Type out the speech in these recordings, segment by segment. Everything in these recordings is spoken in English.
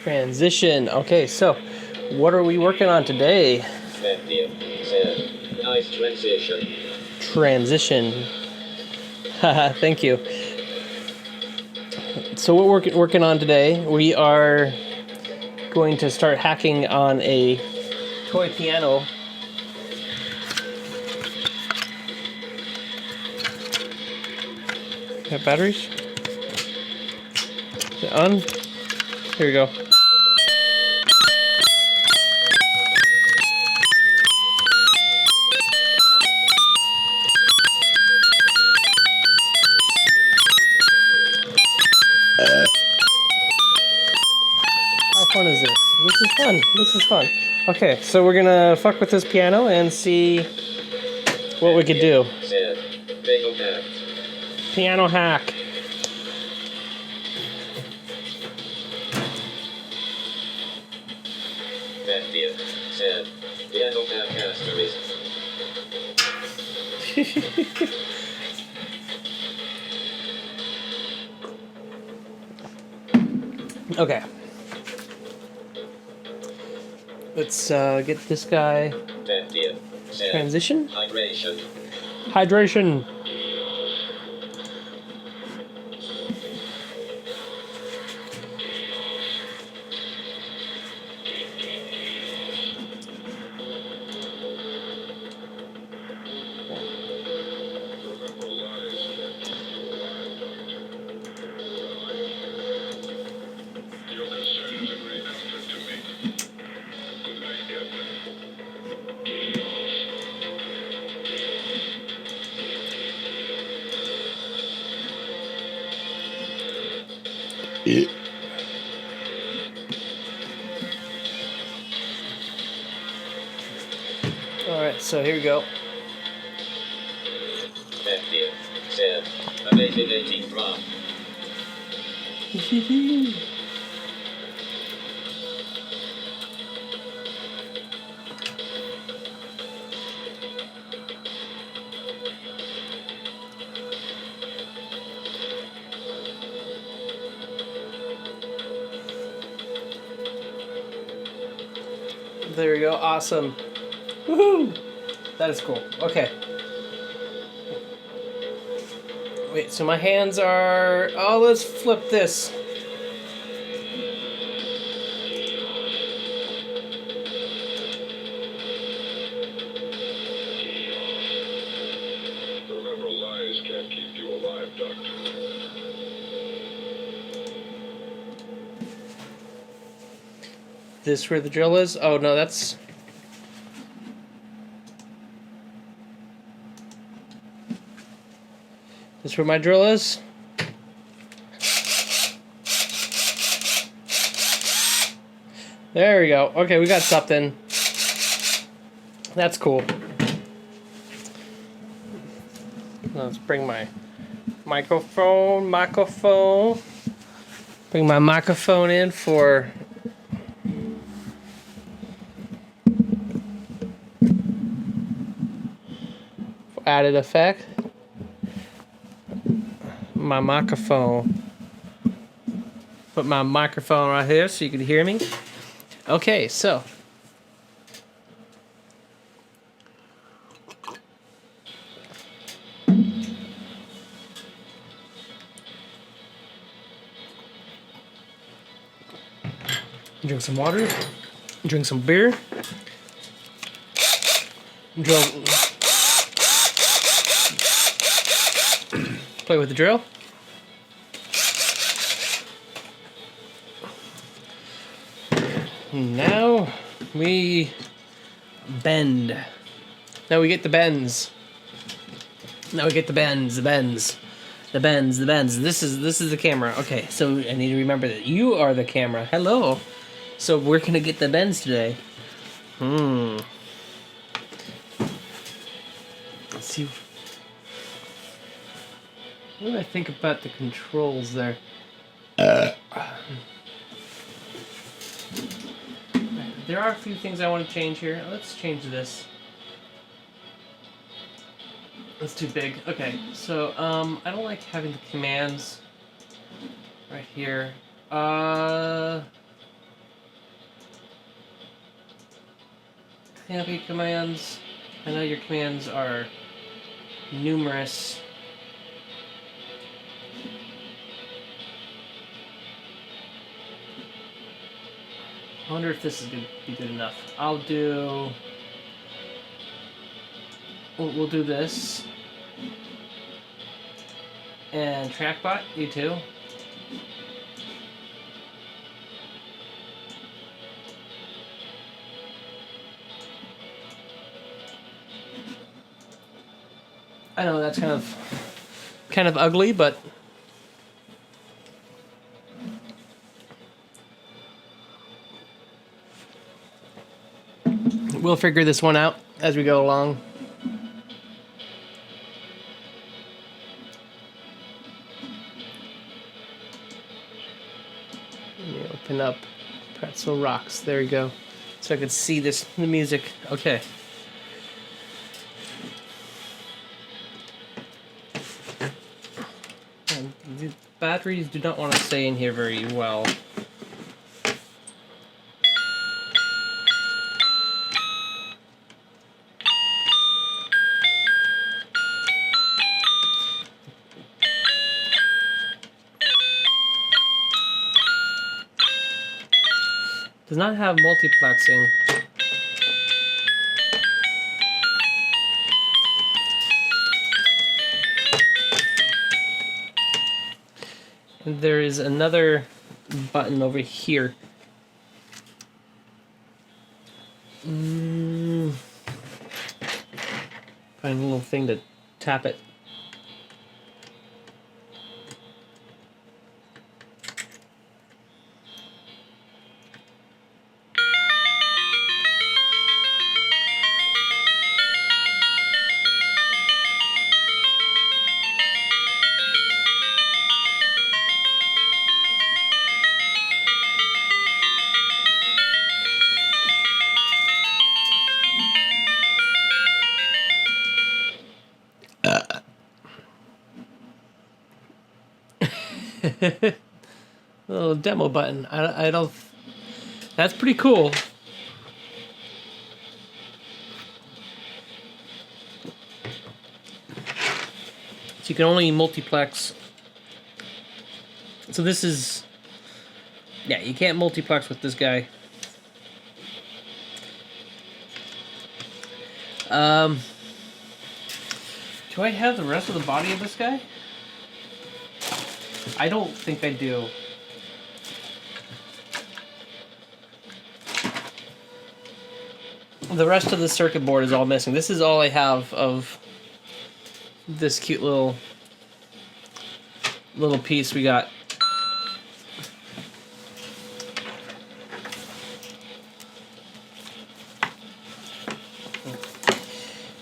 Transition. Okay, so what are we working on today? Nice transition. Transition. Haha, thank you. So what we're working on today, we are going to start hacking on a toy piano. Got batteries? Is it on? Here we go. How fun is this? This is fun. This is fun. Okay, so we're gonna fuck with this piano and see what we could do. Piano hack. Piano hack asterisk. Okay. Let's get this guy. Transition? Hydration. Hydration. Alright, so here we go. Amazing 18 drum. There we go. Awesome. Woohoo! That is cool. Okay. Wait, so my hands are... Oh, let's flip this. Remember, lies can't keep you alive, Doctor. This where the drill is? Oh, no, that's... This where my drill is? There we go. Okay, we got something. That's cool. Let's bring my microphone. Bring my microphone in for added effect. My microphone. Put my microphone right here so you can hear me. Okay, so drink some water, drink some beer, drill, play with the drill. Now we bend. Now we get the bends. Now we get the bends, the bends. The bends, the bends. This is the camera. Okay, so I need to remember that you are the camera. Hello. So we're gonna get the bends today. Let's see. What do I think about the controls there? There are a few things I want to change here. Let's change this. That's too big. Okay, so I don't like having the commands right here. Happy commands. I know your commands are numerous. I wonder if this is going to be good enough. I'll do... We'll do this. And Trackbot, you too. I know that's kind of ugly, but we'll figure this one out as we go along. Let me open up Pretzel Rocks. There we go. So I could see the music. Okay. And the batteries do not want to stay in here very well. Does not have multiplexing. And there is another button over here. Find a little thing to tap it. Little demo button. I don't. That's pretty cool. So you can only multiplex. So this is. Yeah, you can't multiplex with this guy. Do I have the rest of the body of this guy? I don't think I do. The rest of the circuit board is all missing. This is all I have of this cute little piece we got.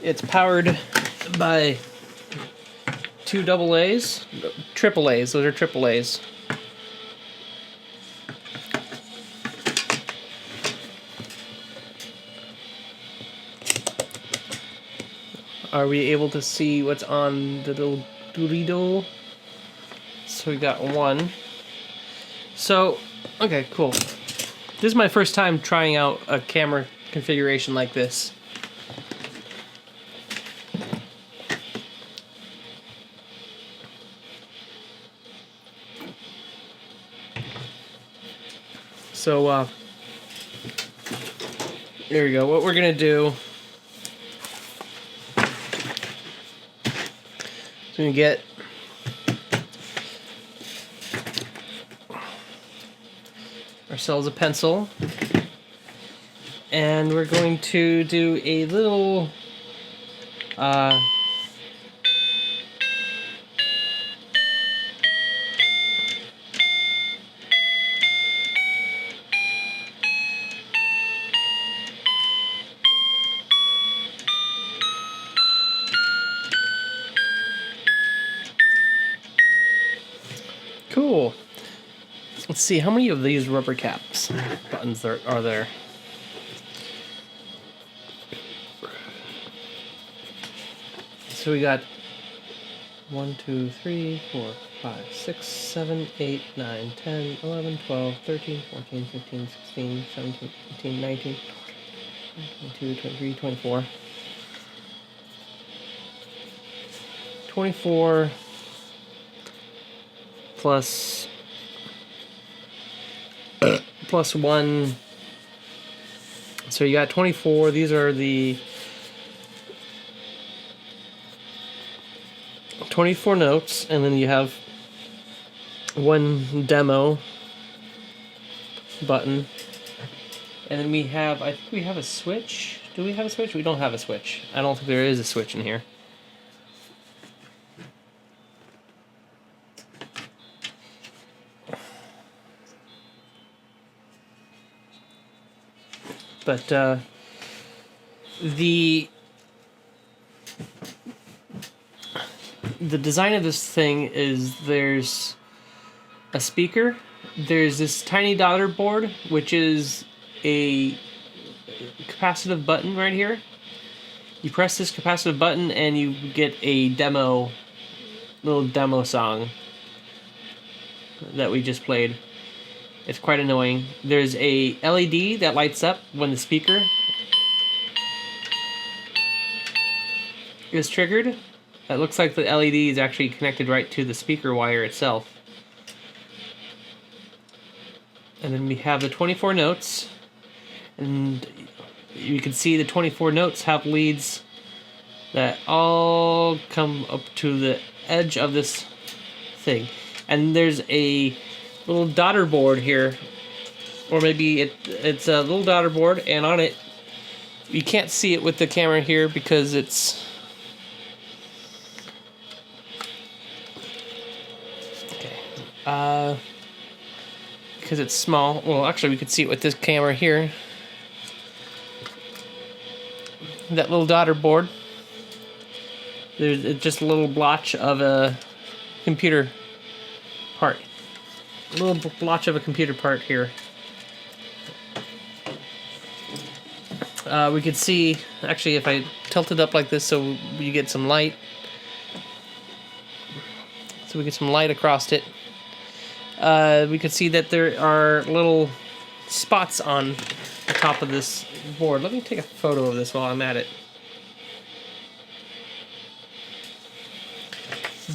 It's powered by two AA's, AA's. Those are AA's. Are we able to see what's on the little Dorito? So we got one. So, okay, cool. This is my first time trying out a camera configuration like this. So, there we go. What we're gonna do is we're gonna get ourselves a pencil, and we're going to do a little cool. Let's see, how many of these rubber caps buttons are there? So we got 1, 2, 3, 4, 5, 6, 7, 8, 9, 10, 11, 12, 13, 14, 15, 16, 17, 18, 19, 22, 23, 24. 24 plus plus 1. So you got 24. These are the 24 notes, and then you have one demo button. And then we have, I think we have a switch. Do we have a switch? We don't have a switch. I don't think there is a switch in here. But the design of this thing is there's a speaker, there's this tiny daughter board, which is a capacitive button right here. You press this capacitive button and you get a little demo song that we just played. It's quite annoying. There's a LED that lights up when the speaker is triggered. It looks like the LED is actually connected right to the speaker wire itself. And then we have the 24 notes. And you can see the 24 notes have leads that all come up to the edge of this thing. And there's a little daughter board here, or maybe it's a little daughter board, and on it you can't see it with the camera here because it's because it's small. Well, actually we could see it with this camera here. That little daughter board, there's just a little blotch of a computer part. A little blotch of a computer part here. We could see, actually, if I tilt it up like this so you get some light. So we get some light across it. We could see that there are little spots on the top of this board. Let me take a photo of this while I'm at it.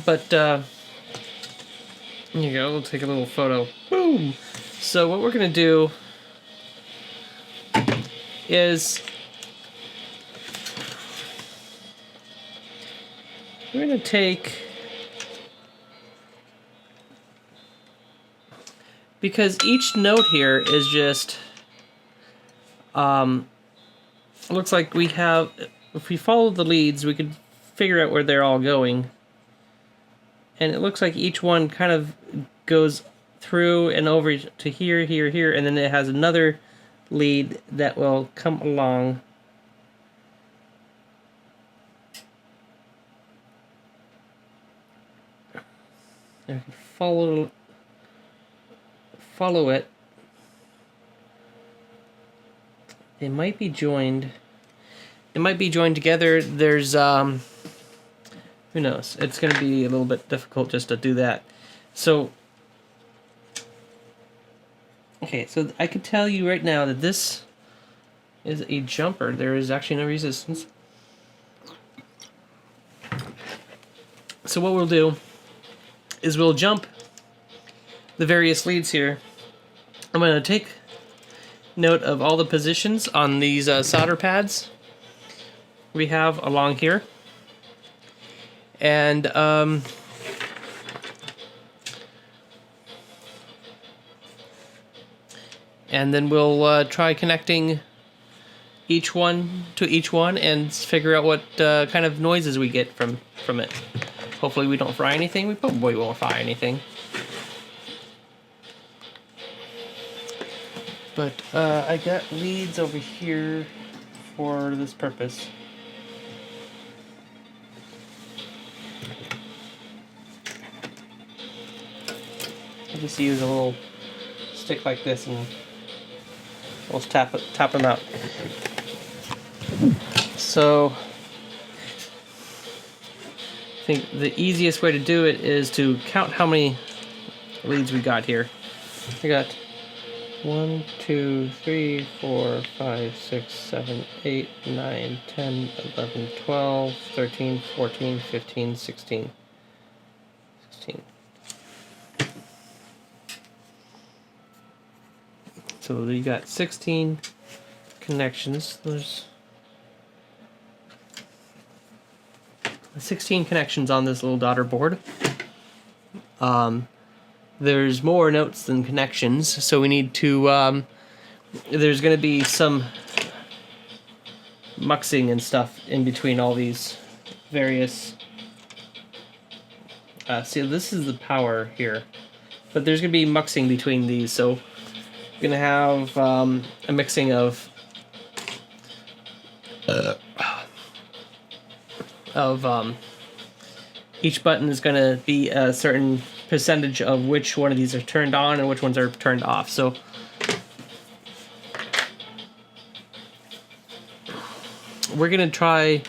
But, here you go, we'll take a little photo. Boom! So what we're going to do is we're going to take, because each note here is just, looks like we have, if we follow the leads, we could figure out where they're all going. And it looks like each one kind of goes through and over to here, here, here, and then it has another lead that will come along. And follow it. It might be joined. It might be joined together. There's who knows? It's going to be a little bit difficult just to do that. So, okay, so I can tell you right now that this is a jumper. There is actually no resistance. So what we'll do is we'll jump the various leads here. I'm going to take note of all the positions on these solder pads we have along here. And then we'll try connecting each one to each one and figure out what kind of noises we get from it. Hopefully we don't fry anything. We probably won't fry anything. But I got leads over here for this purpose. I'll just use a little stick like this and we'll tap them out. So I think the easiest way to do it is to count how many leads we got here. We got 1, 2, 3, 4, 5, 6, 7, 8, 9, 10, 11, 12, 13, 14, 15, 16. 16. So you got 16 connections. There's 16 connections on this little daughter board. There's more notes than connections, so we need to, there's going to be some muxing and stuff in between all these various, see, this is the power here, but there's going to be muxing between these, so we're going to have a mixing of each button is going to be a certain percentage of which one of these are turned on and which ones are turned off. So we're going to try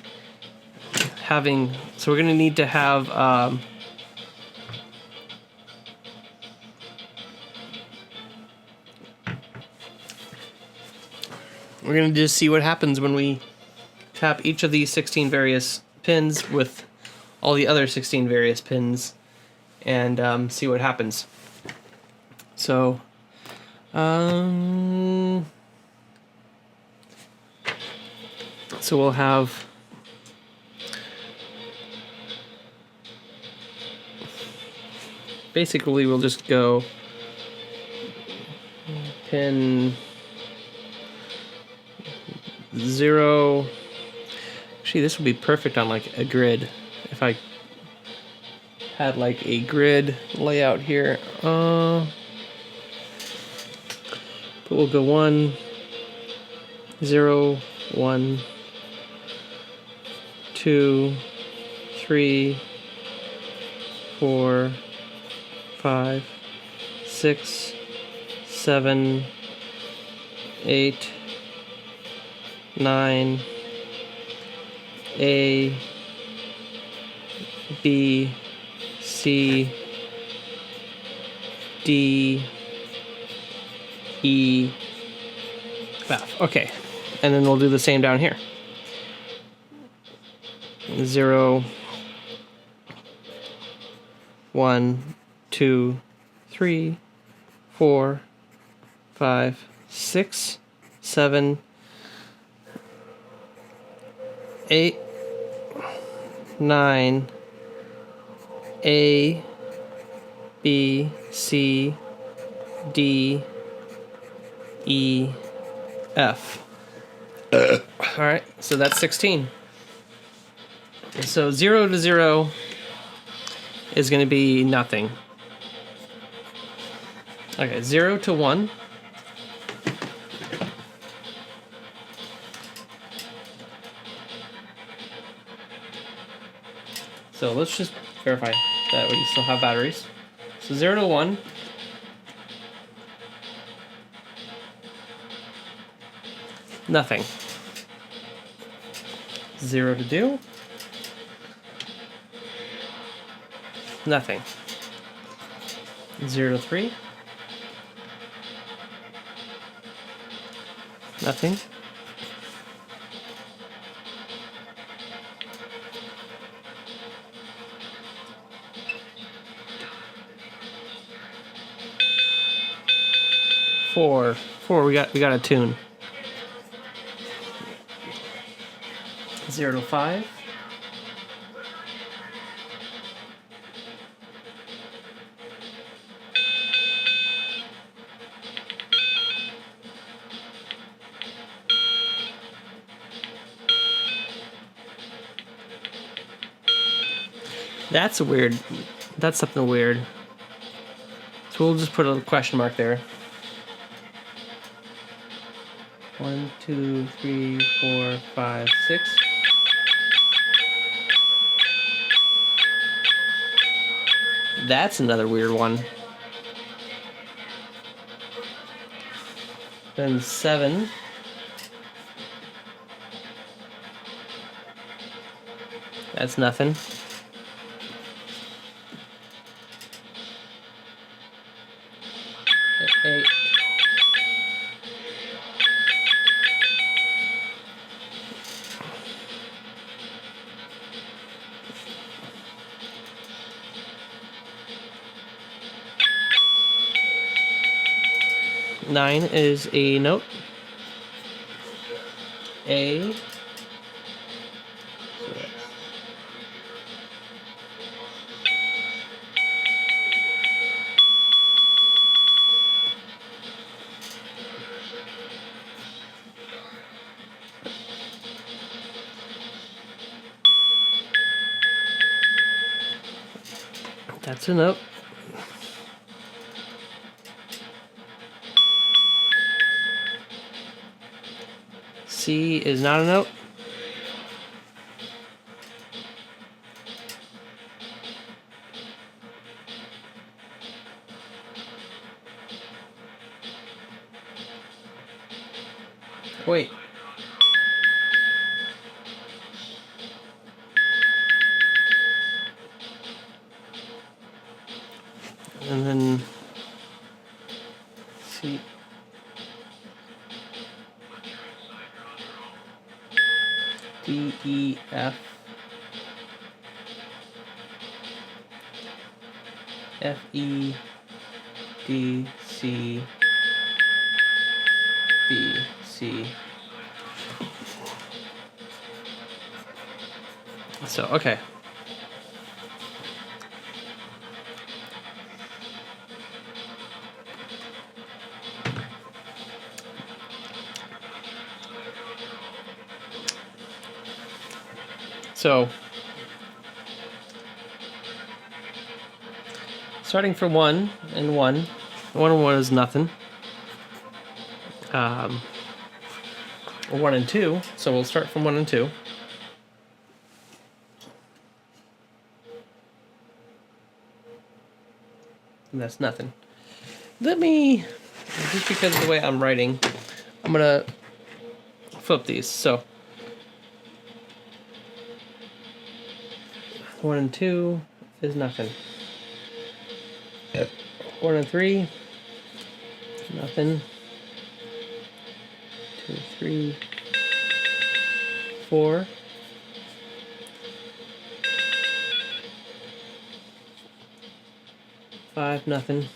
having, so we're going to need to have we're going to just see what happens when we tap each of these 16 various pins with all the other 16 various pins and see what happens. So, so we'll have basically we'll just go pin 0. Actually, this would be perfect on like a grid if I had like a grid layout here. But we'll go 1, 0, 1, 2, 3, 4, 5, 6, 7, 8, 9, A, B, C, D, E, F. Okay, and then we'll do the same down here. 0, 1, 2, 3, 4, 5, 6, 7, 8, 9, A, B, C, D, E, F. Alright, so that's 16. So 0 to 0 is going to be nothing. Okay, 0 to 1. So let's just verify that we still have batteries. So 0 to 1. Nothing. 0 to 2. Nothing. 0 to 3. Nothing. 4. 4, we got a tune. 0 to 5. That's weird. That's something weird. So we'll just put a question mark there. 1, 2, 3, 4, 5, 6. That's another weird one. Then 7. That's nothing. 8. 9 is a note. A. So that's that's a note. C is not a note. Wait. And then C. D, E, F. F, E, D, C, B, C. So, okay. So, starting from 1 and 1. 1 was nothing. 1 and 2. So we'll start from 1 and 2. And that's nothing. Let me, just because of the way I'm writing, I'm gonna flip these. So 1 and 2 is nothing. 1 and 3, nothing. 2, 3, 4. 5, nothing.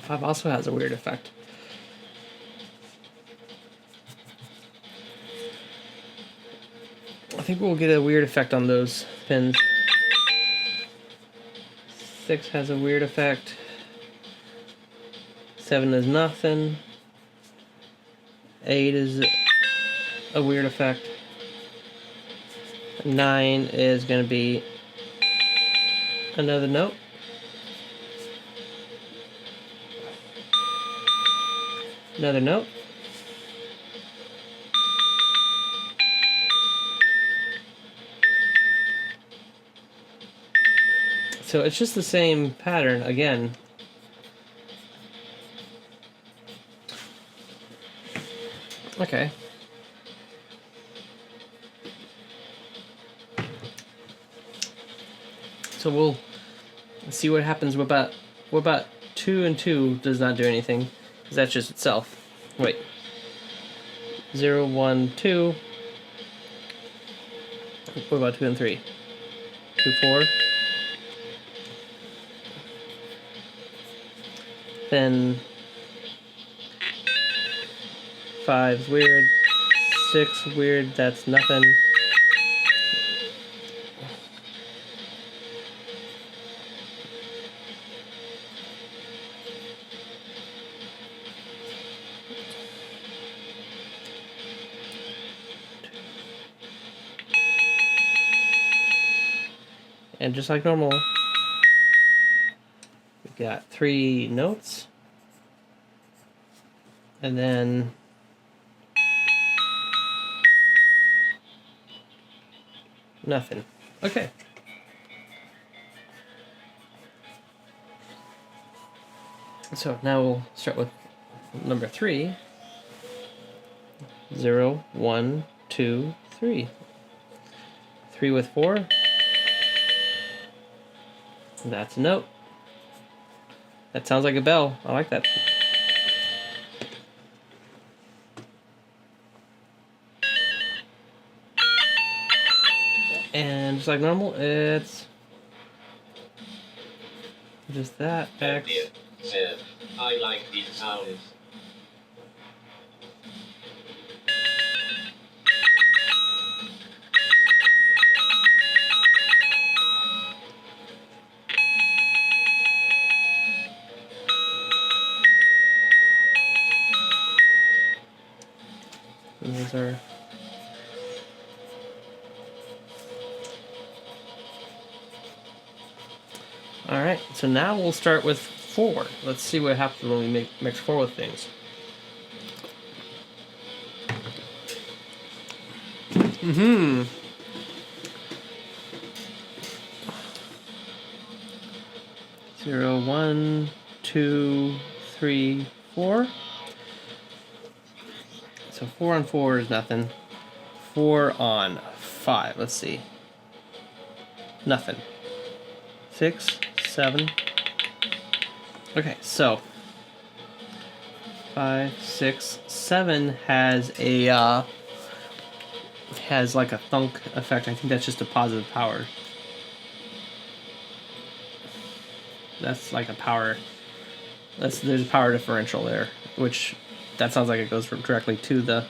5 also has a weird effect. I think we'll get a weird effect on those pins. 6 has a weird effect. 7 is nothing. 8 is a weird effect. 9 is going to be another note. Another note. So it's just the same pattern again. Okay. So we'll see what happens. What about 2 and 2 does not do anything, because that's just itself. Wait. 0, 1, 2. What about 2 and 3? 2, 4. Then 5's weird. 6 weird. That's nothing. And just like normal, we've got 3 notes. And then nothing. Okay. So now we'll start with number 3. 0, 1, 2, 3. 3 with 4. That's a note. That sounds like a bell. I like that. And just like normal, it's Just that, X. Dear Sam, I like these sounds. And those are... Alright, so now we'll start with 4. Let's see what happens when we mix 4 with things. Mm-hmm. 0, 1, 2, 3, 4. So 4 on 4 is nothing. 4 on 5. Let's see. Nothing. 6, 7. Okay, so 5, 6, 7 has a has like a thunk effect. I think that's just a positive power. That's like a power. There's a power differential there, which that sounds like it goes directly to the.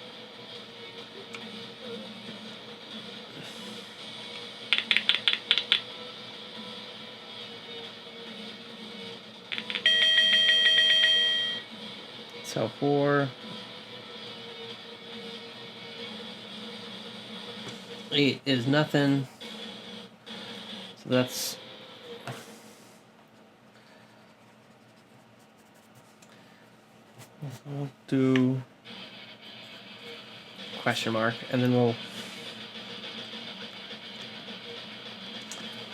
So 4, 8 is nothing. So that's. We'll do question mark, and then we'll.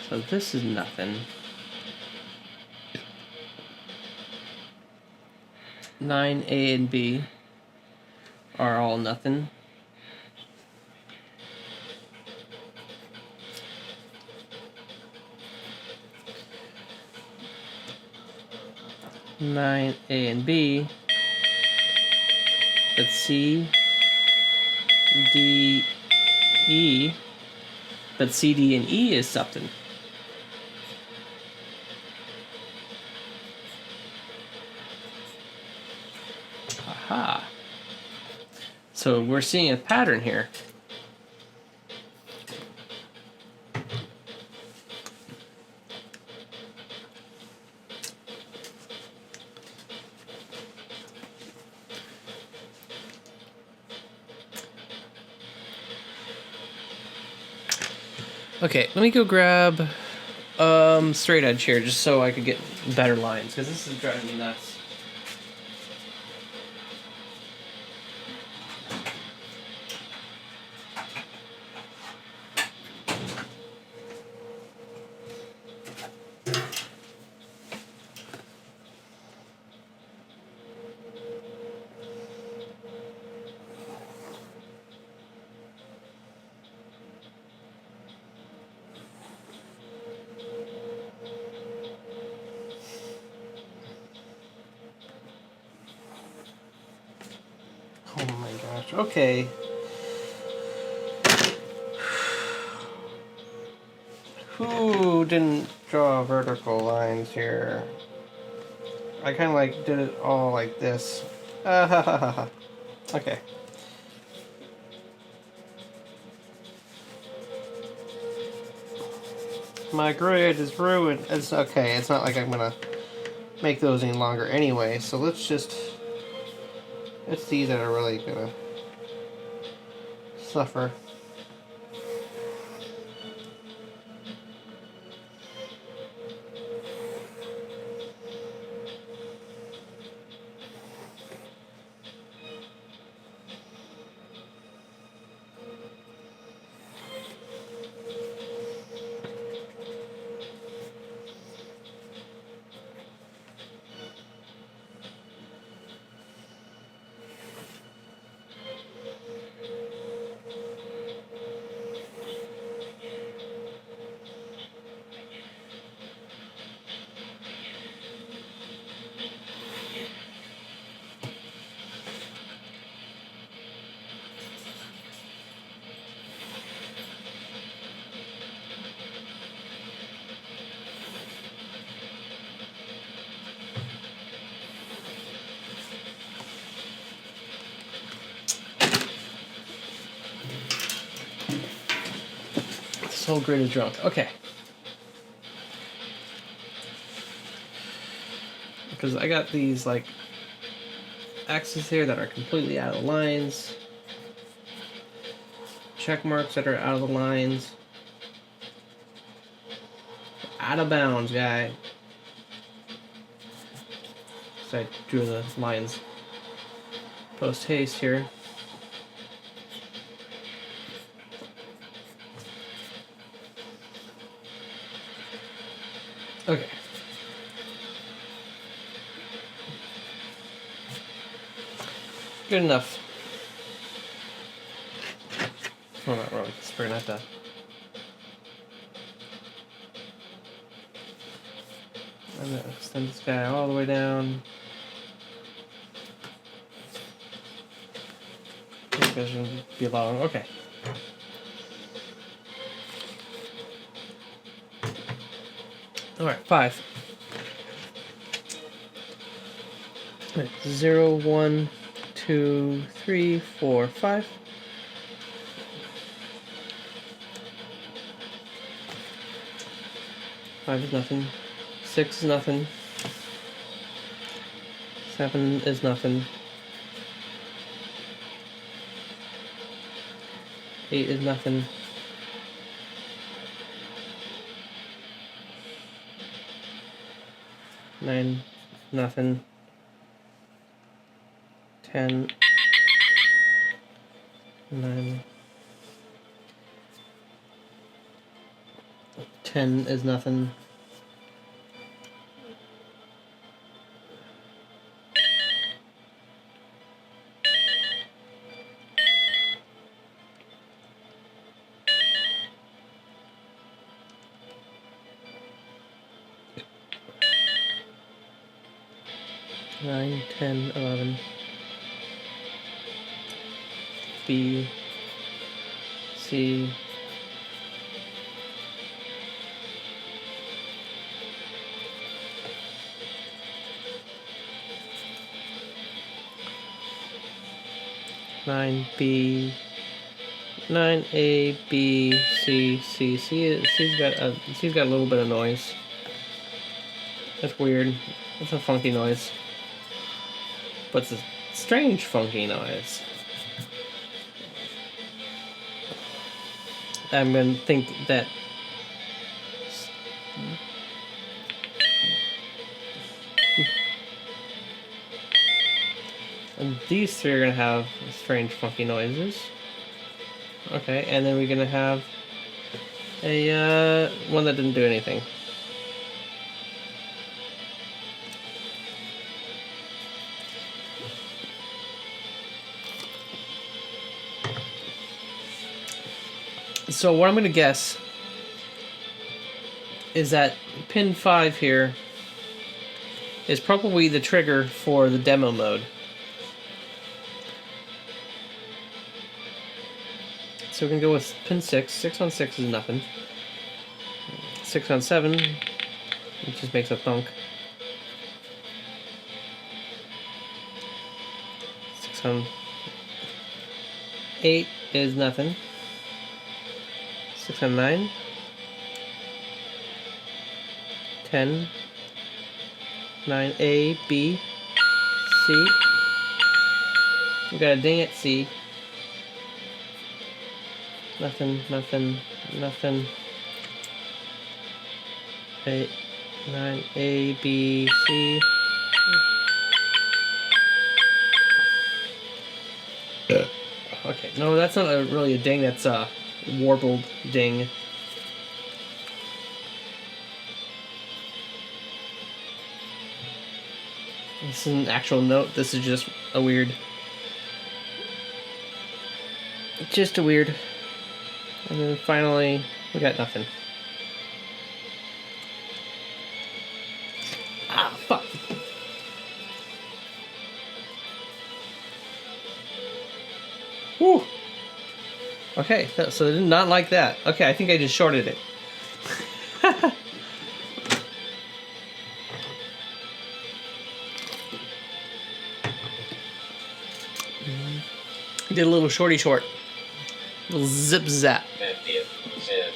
So this is nothing. 9, A, and B are all nothing. Nine, A, and B. But C, D, E. But C, D, and E is something. Aha. So we're seeing a pattern here. Okay, let me go grab straight edge here just so I could get better lines, because this is driving me nuts. Oh my gosh, okay. Who didn't draw vertical lines here? I kind of like did it all like this. Okay. My grid is ruined. It's okay. It's not like I'm gonna make those any longer anyway. So let's just. It's these that are really gonna suffer. whole grid is drunk. Okay. Because I got these, like, axes here that are completely out of the lines. Check marks that are out of the lines. Out of bounds, guy. So I drew the lines post haste here. Okay. Good enough. Oh, not really. We're gonna have to. I'm gonna extend this guy all the way down. This guy's gonna be long. Okay. Alright, 5. All right, 0, 1, 2, 3, 4, 5. Five is nothing. 6 is nothing. 7 is nothing. 8 is nothing. 9, nothing. 10, 9. 10 is nothing. 9, 10, 11. B, C, nine B, 9A, B, C, C. C's got a little bit of noise. That's weird. It's a funky noise, but it's a strange funky noise. I'm gonna think that and these three are gonna have strange funky noises. Okay, and then we're gonna have a one that didn't do anything. So what I'm going to guess is that pin 5 here is probably the trigger for the demo mode. So we're going to go with pin 6. 6 on 6 is nothing. 6 on 7, it just makes a thunk. 6 on 8 is nothing. 6 on 9, 10, 9A, B, C. We got a ding at C. Nothing, nothing, nothing. 8, 9A, B, C. Okay, no, that's not really a ding, that's a warbled ding. This is an actual note, this is just a weird. Just a weird. And then finally, we got nothing. Ah, fuck. Woo! Okay, so I did not like that. Okay, I think I just shorted it. Did a little shorty short. A little zip zap. Matthew said,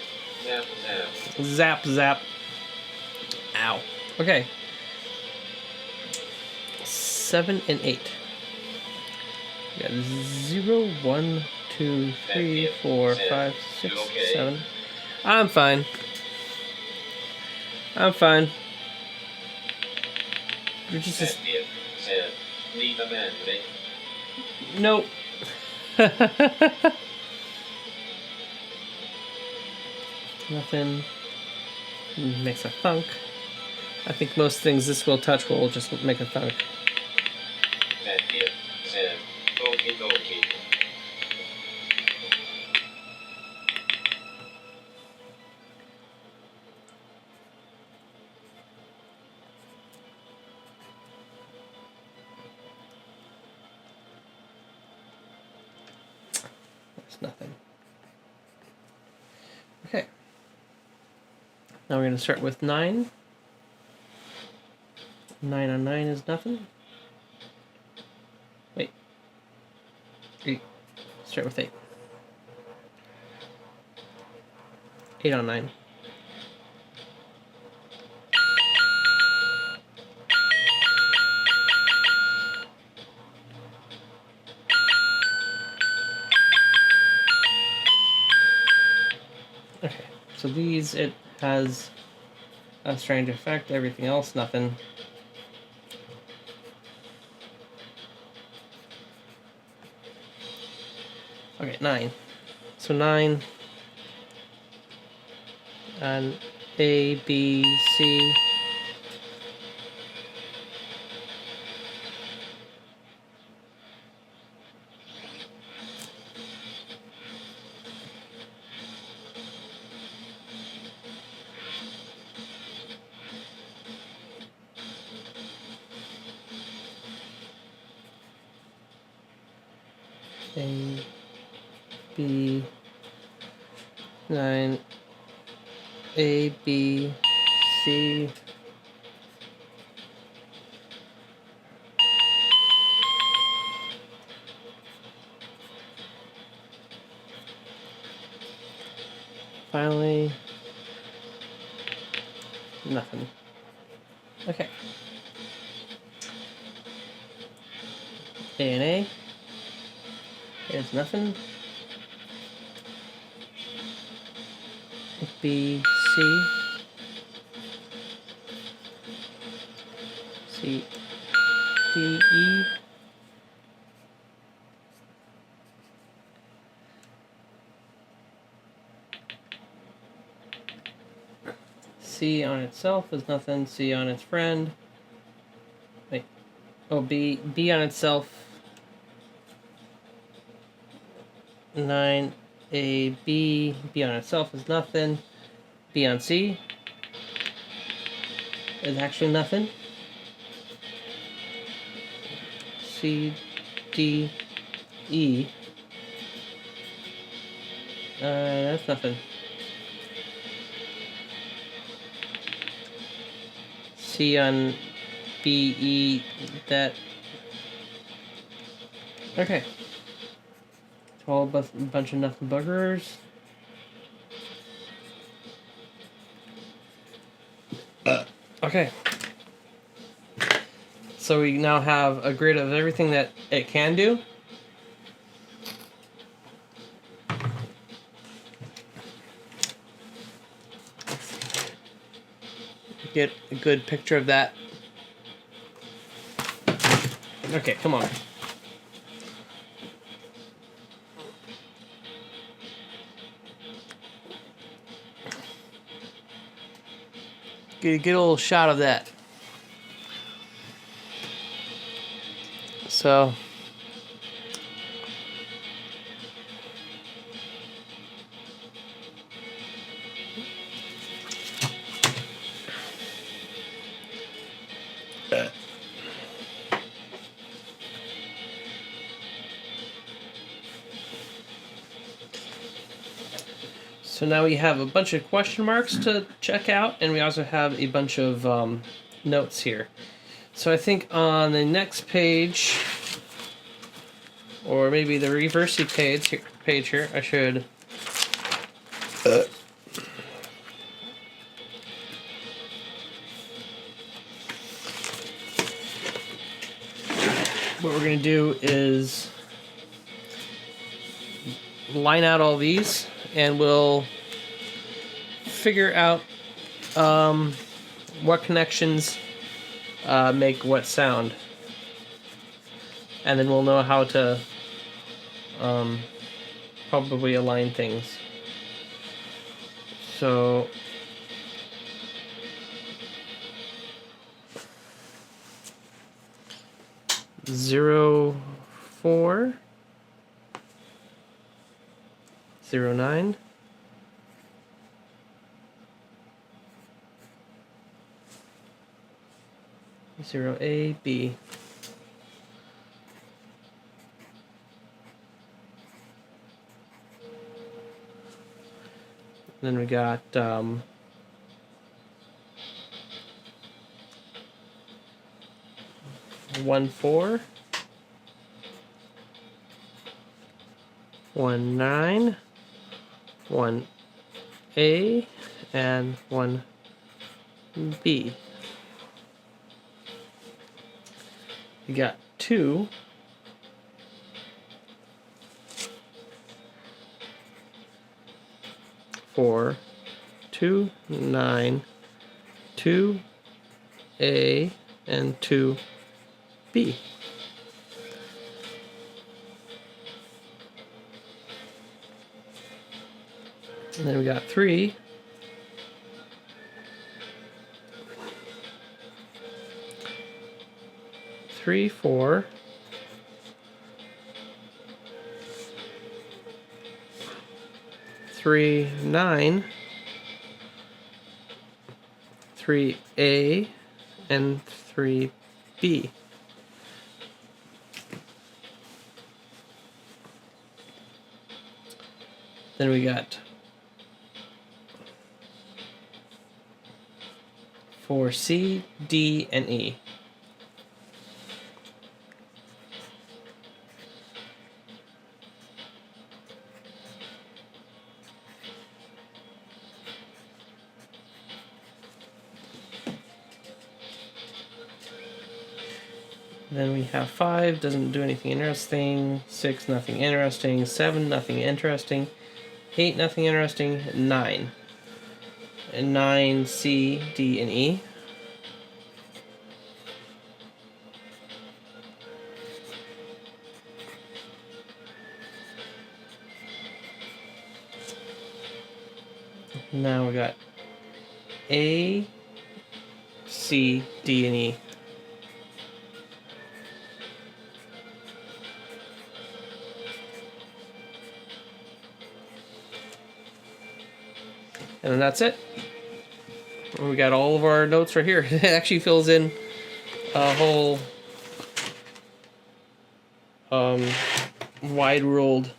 now Zap, zap. Ow. Okay. 7 and 8. We got 0, 1, 2, 3, 4, 5, 6, 7. I'm fine. I'm fine. You're just a... Need a man, right? Nope. Nothing makes a thunk. I think most things this will touch will just make a thunk. Okie dokie. There's nothing. Okay. Now we're going to start with 9. 9 on 9 is nothing. Wait. 8. Start with 8. 8 on 9. Okay, so these, it has a strange effect. Everything else, nothing. Okay, 9. So 9 and A, B, C. A, B, 9, A, B, C. Finally, nothing. Okay. A and A. There's nothing. B, C. C, D, E. C on itself is nothing. C on its friend. Wait. Oh, B on itself. 9, A, B. B on itself is nothing. B on C is actually nothing. C, D, E. That's nothing. C on B, E, that. Okay. All a bunch of nothing buggers. Okay. So we now have a grid of everything that it can do. Get a good picture of that. Okay, come on. Get a little shot of that. So now we have a bunch of question marks to check out, and we also have a bunch of notes here. So I think on the next page, or maybe the reversey page here, I should what we're going to do is line out all these, and we'll figure out what connections make what sound, and then we'll know how to probably align things. So zero 4 09 0A B. Then we got 1 4 1 9 1 A and 1 B. You got 2 4 2 9 2 A and 2 B. And then we got 3 3 4 3 9 3 A and 3 B. Then we got 4 C, D, and E. Then we have 5, doesn't do anything interesting. 6, nothing interesting. 7, nothing interesting. 8, nothing interesting. 9. And 9, C, D, and E. Now we got A, C, D, and E. And then that's it. And we got all of our notes right here. It actually fills in a whole wide-ruled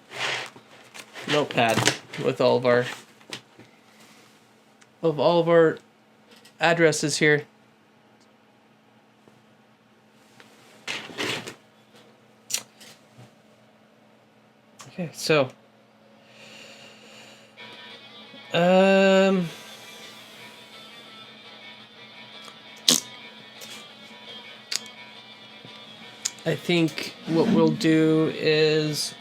notepad with all of our addresses here. Okay, so I think what we'll do is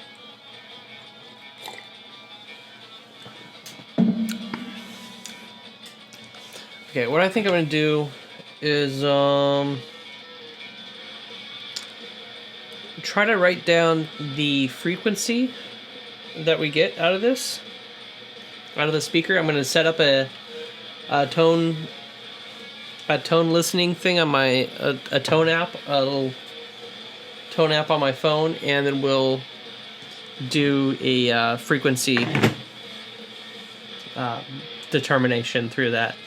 what I think I'm gonna do is try to write down the frequency that we get out of this, out of the speaker. I'm gonna set up a tone listening thing on my a tone app, a little tone app on my phone, and then we'll do a frequency determination through that.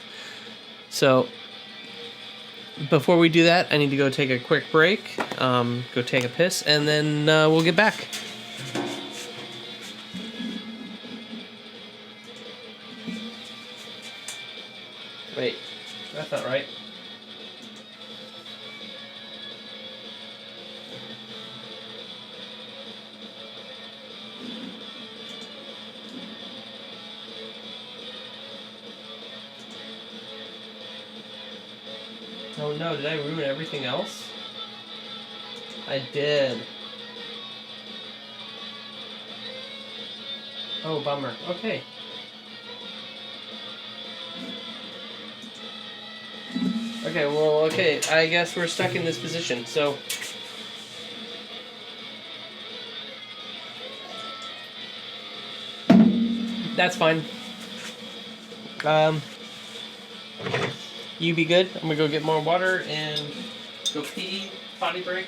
So before we do that, I need to go take a quick break, go take a piss, and then we'll get back. Wait, that's not right. Oh no, did I ruin everything else? I did. Oh, bummer. Okay. Okay, well, okay. I guess we're stuck in this position, so. That's fine. You be good. I'm gonna go get more water and go pee, potty break.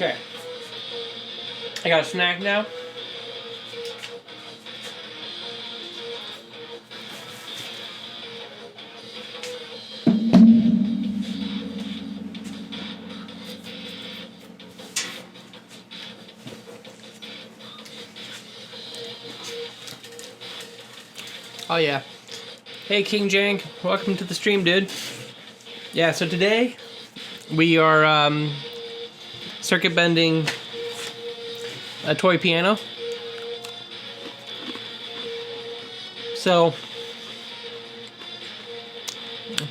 Okay. I got a snack now. Oh yeah. Hey King Jank, welcome to the stream, dude. Yeah, so today we are circuit bending a toy piano. So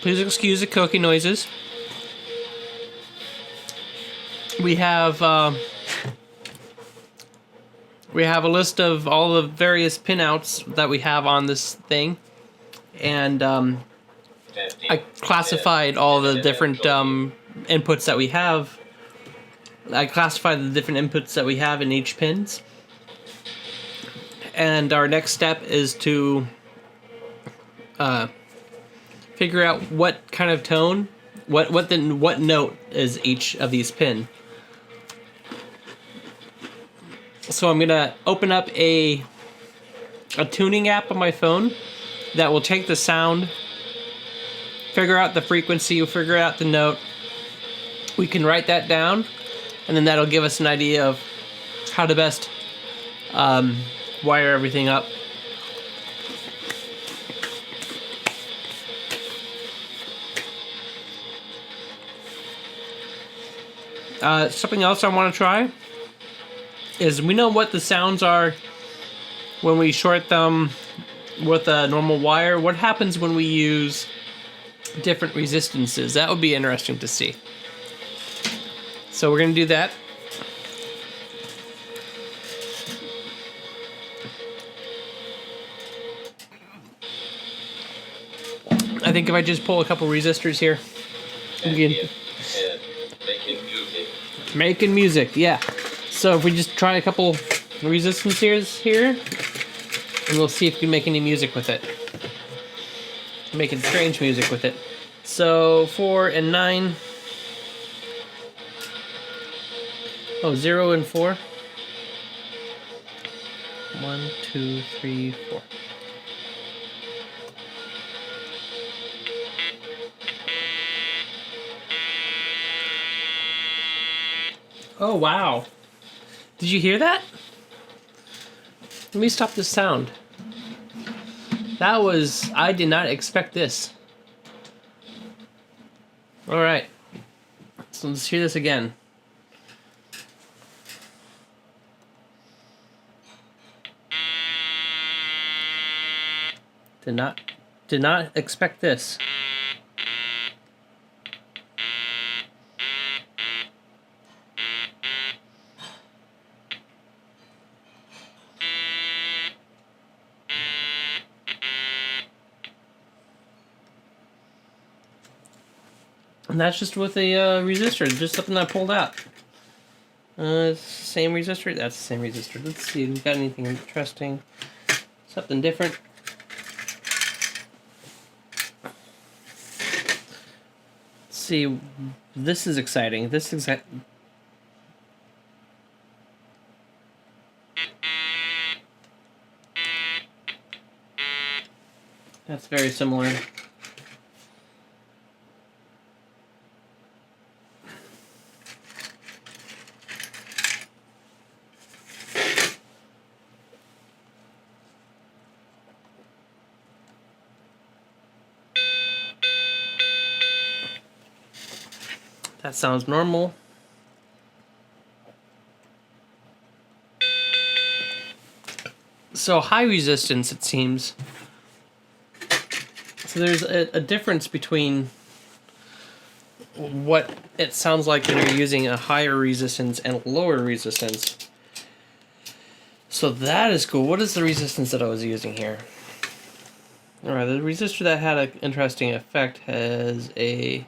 please excuse the cookie noises. We have a list of all the various pinouts that we have on this thing, and I classified all the different inputs that we have. I classified the different inputs that we have in each pins, and our next step is to figure out what kind of tone, what note is each of these pin. So I'm gonna open up a tuning app on my phone that will take the sound, figure out the frequency, figure out the note. We can write that down, and then that'll give us an idea of how to best wire everything up. Something else I want to try is, we know what the sounds are when we short them with a normal wire. What happens when we use different resistances? That would be interesting to see. So we're going to do that. I think if I just pull a couple resistors here, we can... Making music. Making music, yeah. So if we just try a couple resistances here, and we'll see if we can make any music with it. Making strange music with it. So 4 and 9. Oh, 0 and 4. 1, 2, 3, 4. Oh, wow. Did you hear that? Let me stop this sound. That was... I did not expect this. Alright. So let's hear this again. Did not expect this. And that's just with a resistor, just something I pulled out. Same resistor? That's the same resistor. Let's see if we've got anything interesting. Something different. Let's see, this is exciting. This is That's very similar. That sounds normal. So high resistance, it seems. So there's a difference between what it sounds like when you're using a higher resistance and lower resistance. So that is cool. What is the resistance that I was using here? Alright, the resistor that had an interesting effect has a...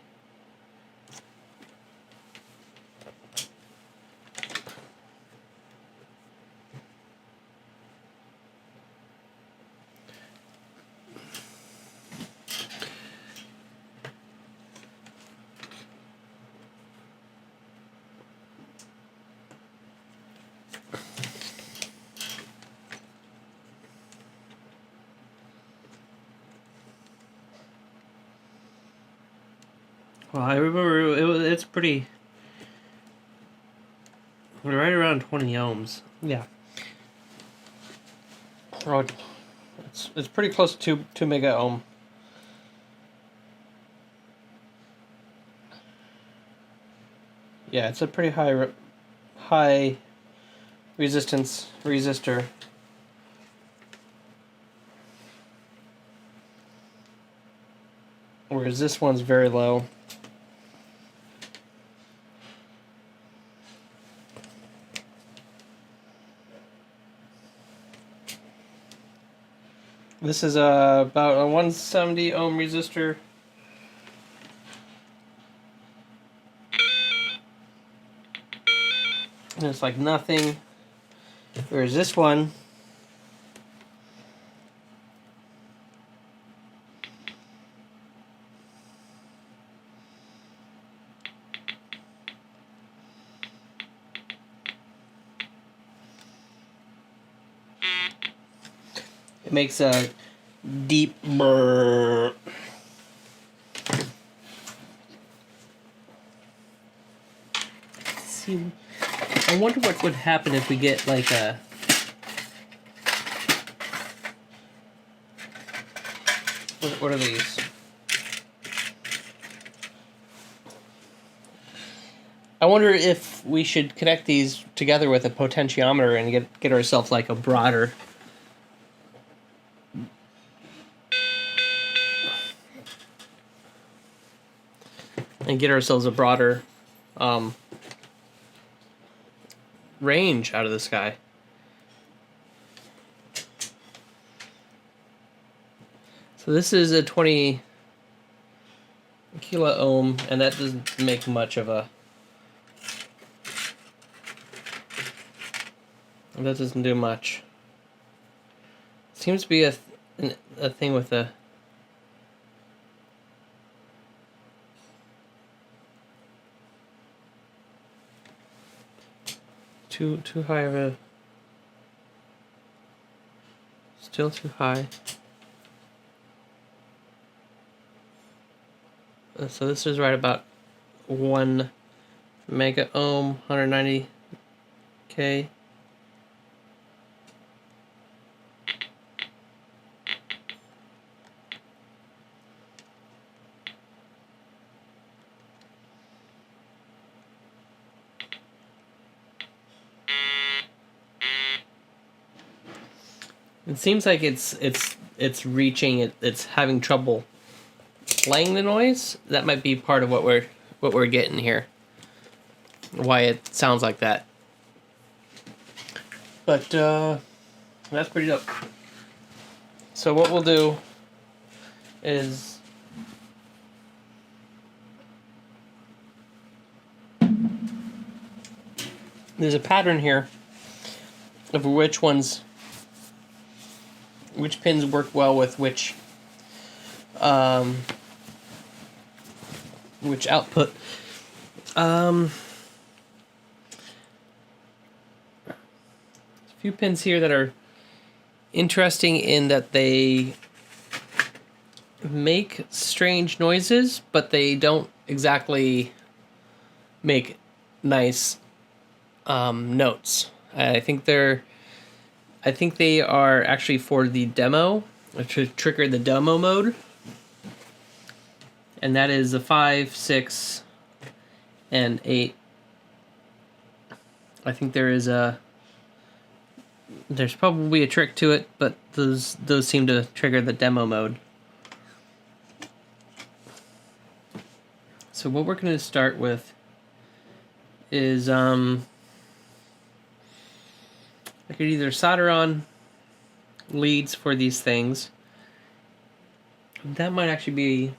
Well, I remember it's pretty right around 20 ohms. Yeah. Oh, it's pretty close to 2 mega ohm. Yeah, it's a pretty high resistance resistor. Whereas this one's very low. This is about a 170 ohm resistor. And it's like nothing. Whereas this one, it makes a deep brrr. See, I wonder what would happen if we get like a... What are these? I wonder if we should connect these together with a potentiometer and get ourselves like a broader... And get ourselves a broader range out of this guy. So this is a 20 kilo ohm, and that doesn't make much of a... That doesn't do much. Seems to be a thing with a... Too high of a... Still too high. So this is right about 1 mega ohm, 190K. It seems like it's reaching it. It's having trouble playing the noise. That might be part of what we're getting here. Why it sounds like that. But that's pretty dope. So what we'll do is there's a pattern here of which pins work well with which output. A few pins here that are interesting in that they make strange noises, but they don't exactly make nice notes. I think they are actually for the demo, to trigger the demo mode. And that is a 5, 6, and 8. I think there's probably a trick to it, but those seem to trigger the demo mode. So what we're going to start with is I could either solder on leads for these things. That might actually be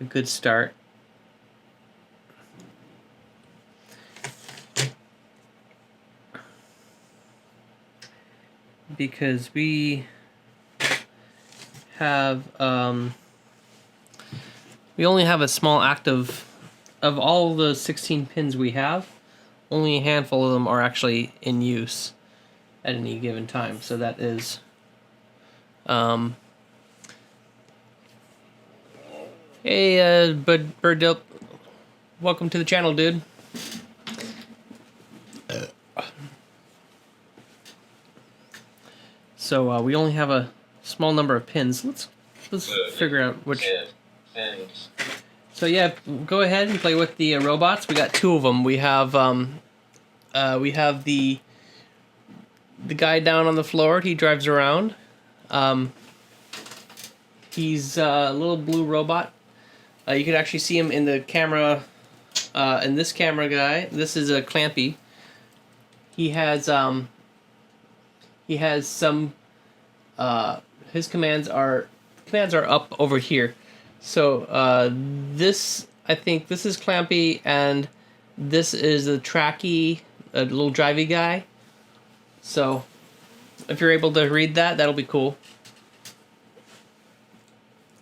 a good start. Because we have we only have a small active of all the 16 pins we have. Only a handful of them are actually in use at any given time. So that is Hey, Bird Dilp, welcome to the channel, dude. So we only have a small number of pins. Let's figure out which. 10. So yeah, go ahead and play with the robots. We got two of them. We have the guy down on the floor. He drives around. He's a little blue robot. You can actually see him in the camera. In this camera guy, this is a Clampy. He has some. His commands are up over here. So this, I think this is Clampy, and this is the Tracky, a little drivey guy. So if you're able to read that, that'll be cool.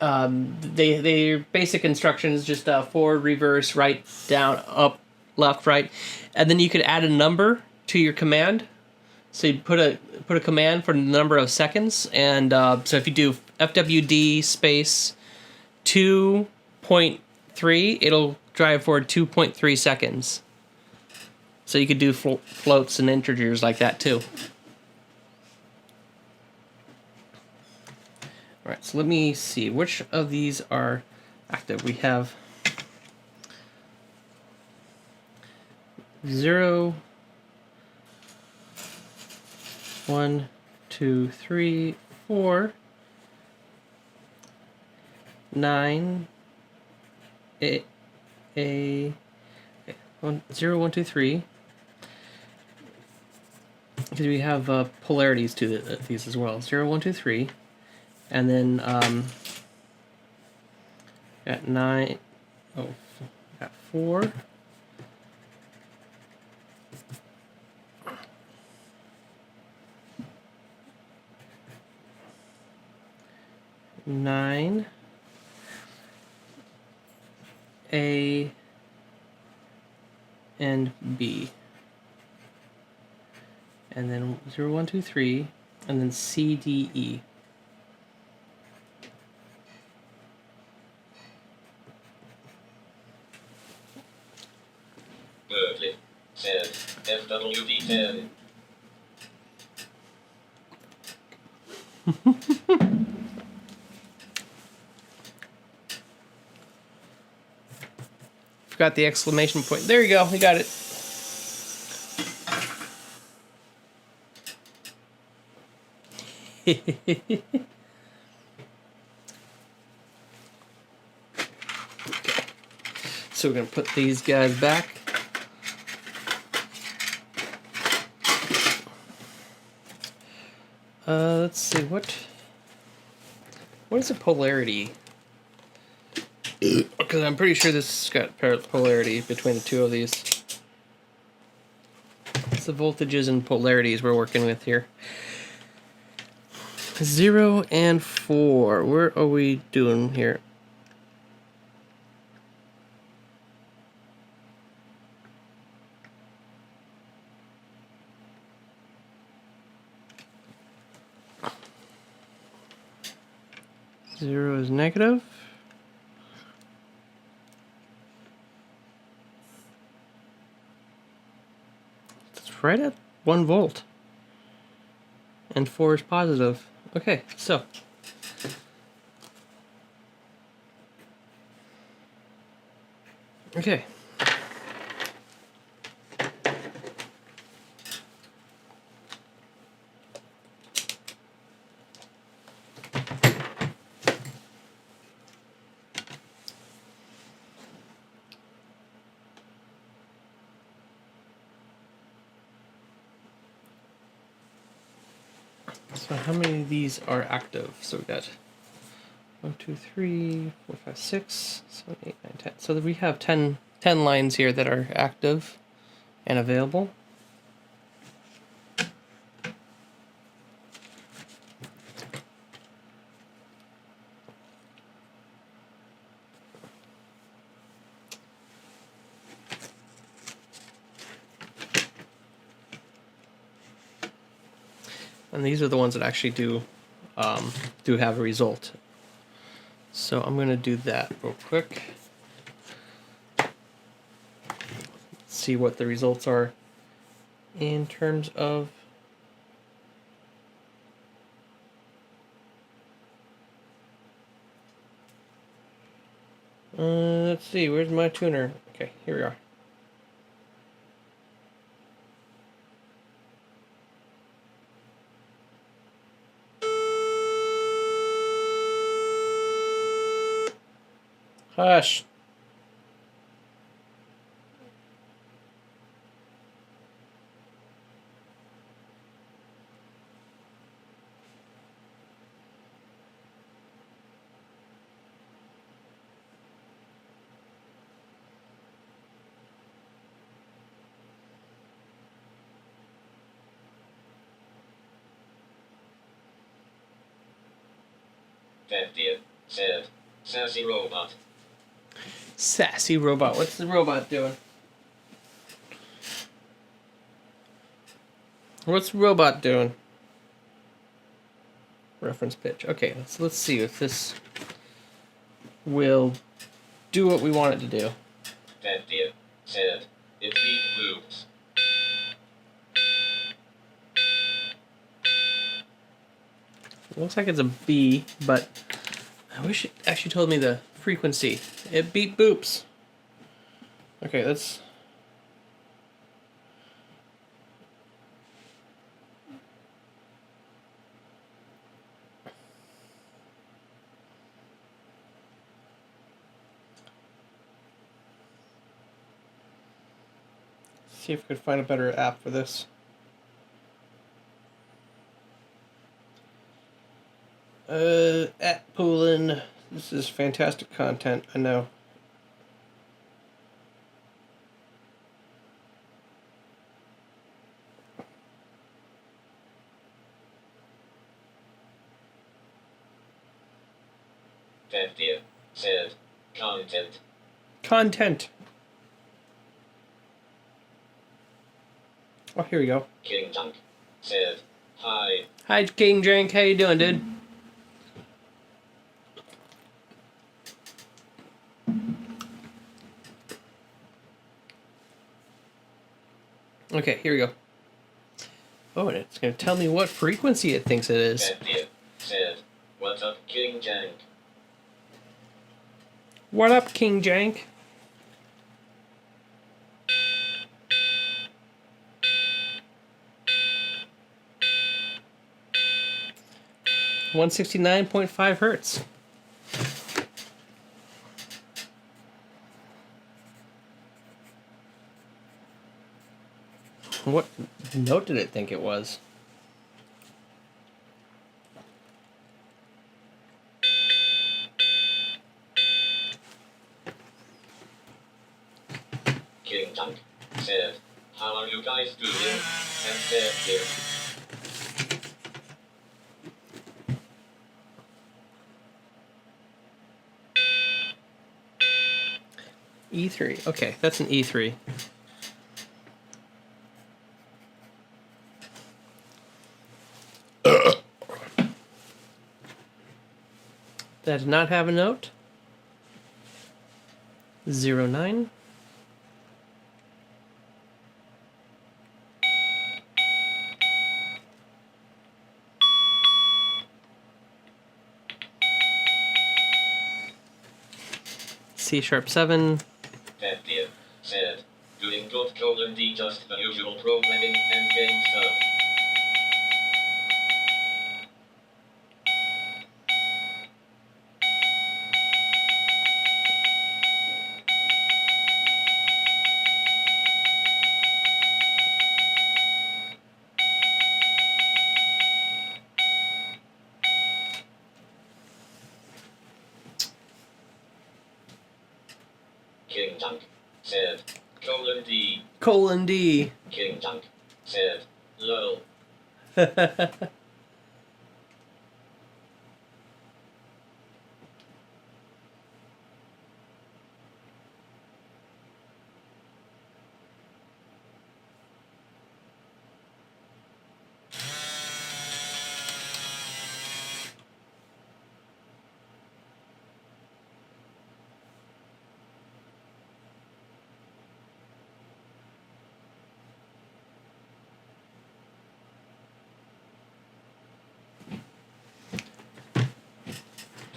They basic instructions, just forward, reverse, right, down, up, left, right, and then you could add a number to your command. So you put a command for the number of seconds, and so if you do FWD space 2.3, it'll drive forward 2.3 seconds. So you could do floats and integers like that too. All right, so let me see which of these are active. We have 0, 1, 2, 3, 4, 9, 0, 1, 2, 3. Because we have polarities to these as well. 0, 1, 2, 3. And then got 9, got 4, 9, A, and B. And then 0, 1, 2, 3, and then C, D, E. Berkeley. 10. FWD 10. Forgot the exclamation point. There you go. We got it. Okay. So we're going to put these guys back. Let's see, what is a polarity? Because I'm pretty sure this has got polarity between the two of these. It's the voltages and polarities we're working with here. 0 and 4. Where are we doing here? Zero is negative. It's right at 1 volt. And 4 is positive. Okay, so. Okay. So how many of these are active? So we got 1, 2, 3, 4, 5, 6, 7, 8, 9, 10. So we have 10 lines here that are active and available. And these are the ones that actually do have a result. So I'm gonna do that real quick. See what the results are in terms of let's see, where's my tuner? Okay, here we are. Hush. Dear, said. Sassy robot. Sassy robot. What's the robot doing? What's the robot doing? Reference pitch. Okay, let's see if this will do what we want it to do. Dear, said. It beat loops. It looks like it's a B, but I wish it actually told me the frequency. It beat boops. Okay, let's... see if we could find a better app for this. At Poolin. This is fantastic content, I know. Dear, said. Content. Content. Oh, here we go. King Junk. Said. Hi. Hi, King Drink. How you doing, dude? Okay, here we go. Oh, and it's going to tell me what frequency it thinks it is. Dear, said. What's up, King Jank? What up, King Jank? $169.5 hertz. What note did it think it was? King Junk. Said. How are you guys doing? And said here. E3. Okay, that's an E3. That did not have a note. 09. C#7. Dear, said. Doing good colon D, just the usual programming and game stuff. King Junk. Said. Colon D. Colon D. King Junk. Said. Lol.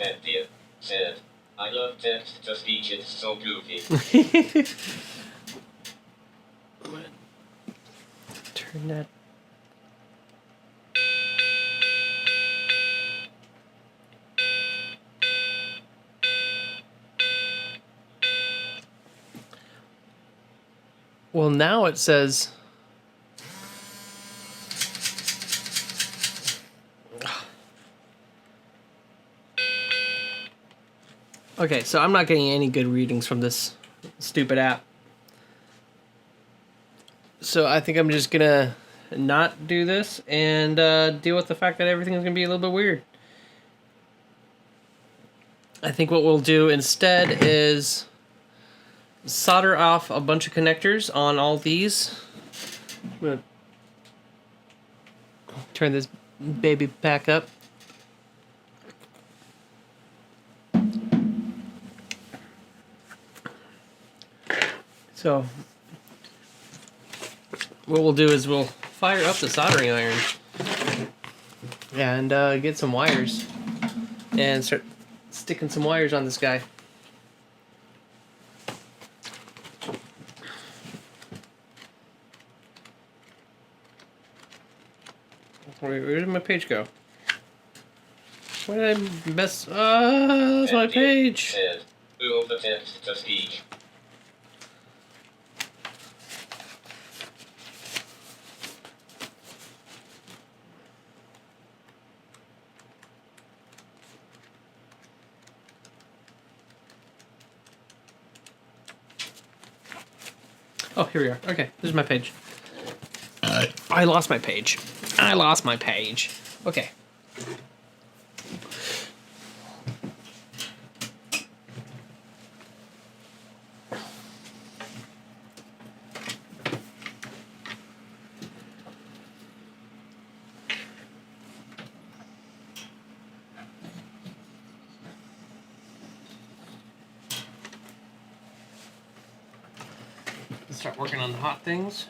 Dear said, I love text to speech, it's so goofy. Turn that. Well, now it says. Okay, so I'm not getting any good readings from this stupid app. So I think I'm just gonna not do this and deal with the fact that everything is gonna be a little bit weird. I think what we'll do instead is solder off a bunch of connectors on all these. I'm gonna turn this baby back up. So what we'll do is we'll fire up the soldering iron and get some wires and start sticking some wires on this guy. Where did my page go? Where did I mess? That's my page. Said, move the text to speech. Oh, here we are. Okay, this is my page. I lost my page. I lost my page. Okay. Let's start working on the hot things.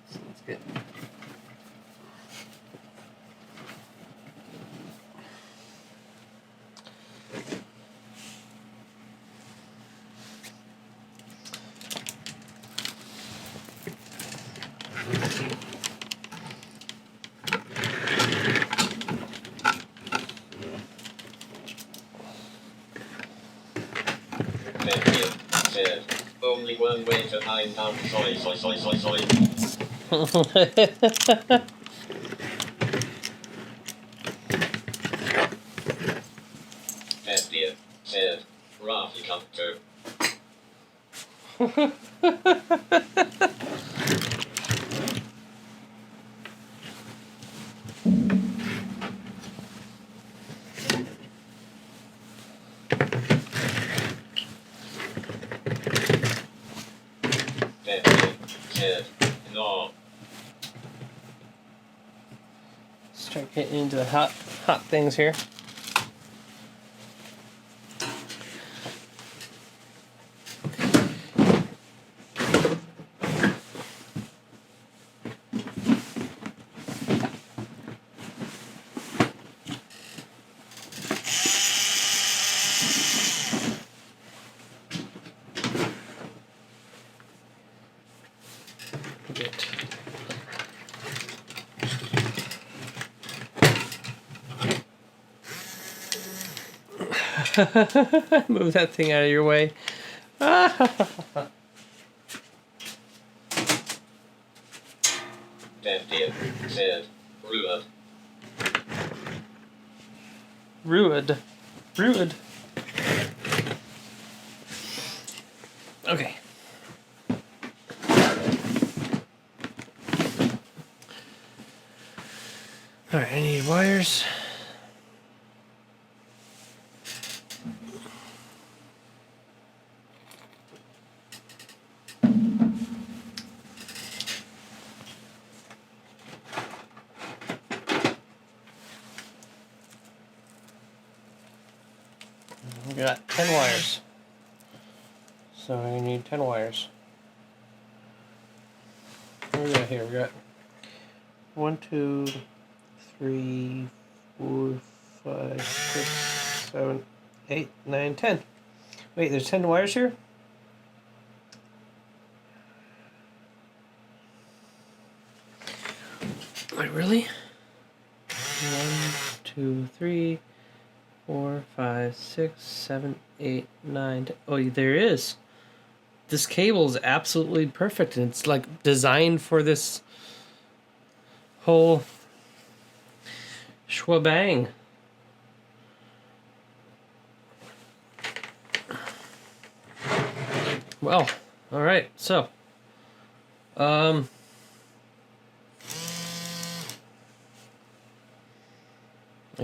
So let's get. Dear said, only one way to find out soy. Dear said, roughly counter. Said, no. Start getting into the hot things here. Get. Move that thing out of your way. Dear said, ruined. Ruined. Okay. Alright, I need wires. We got 10 wires. So I need 10 wires. What do we got here? We got 1, 2, 3, 4, 5, 6, 7, 8, 9, 10. Wait, there's 10 wires here? Wait, really? 1, 2, 3, 4, 5, 6, 7, 8, 9, 10. Oh, there is. This cable is absolutely perfect, and it's like designed for this whole shwabang. Well, all right. So, I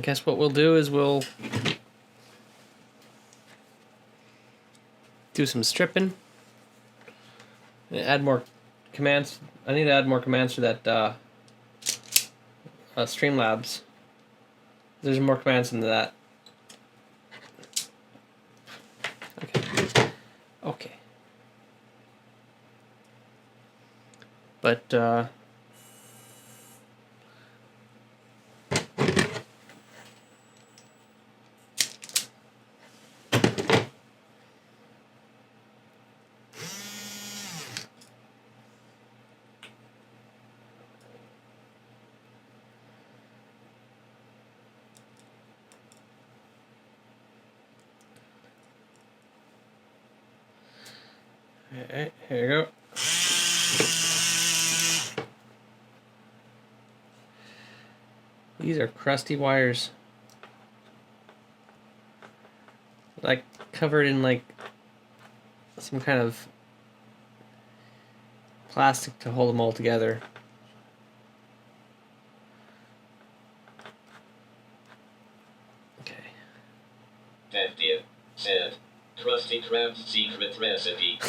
guess what we'll do is we'll do some stripping. Add more commands. I need to add more commands to that Streamlabs. There's more commands into that. Okay. Okay. But alright, here you go. These are crusty wires. Like covered in like some kind of plastic to hold them all together. Okay. 50th said, Krusty Krab's secret recipe.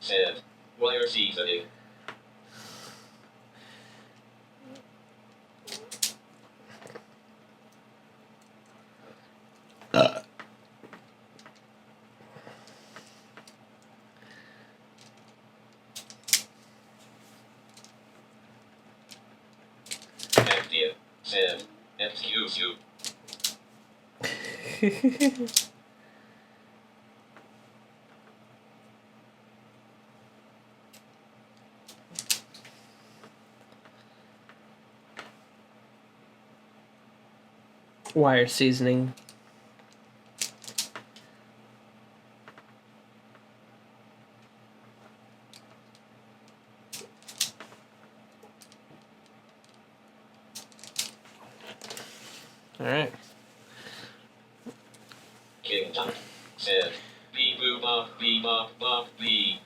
Said, wire seasoning. Said, excuse you. Wire seasoning. All right. King Tut said, beep boop bop beep bop bop beep.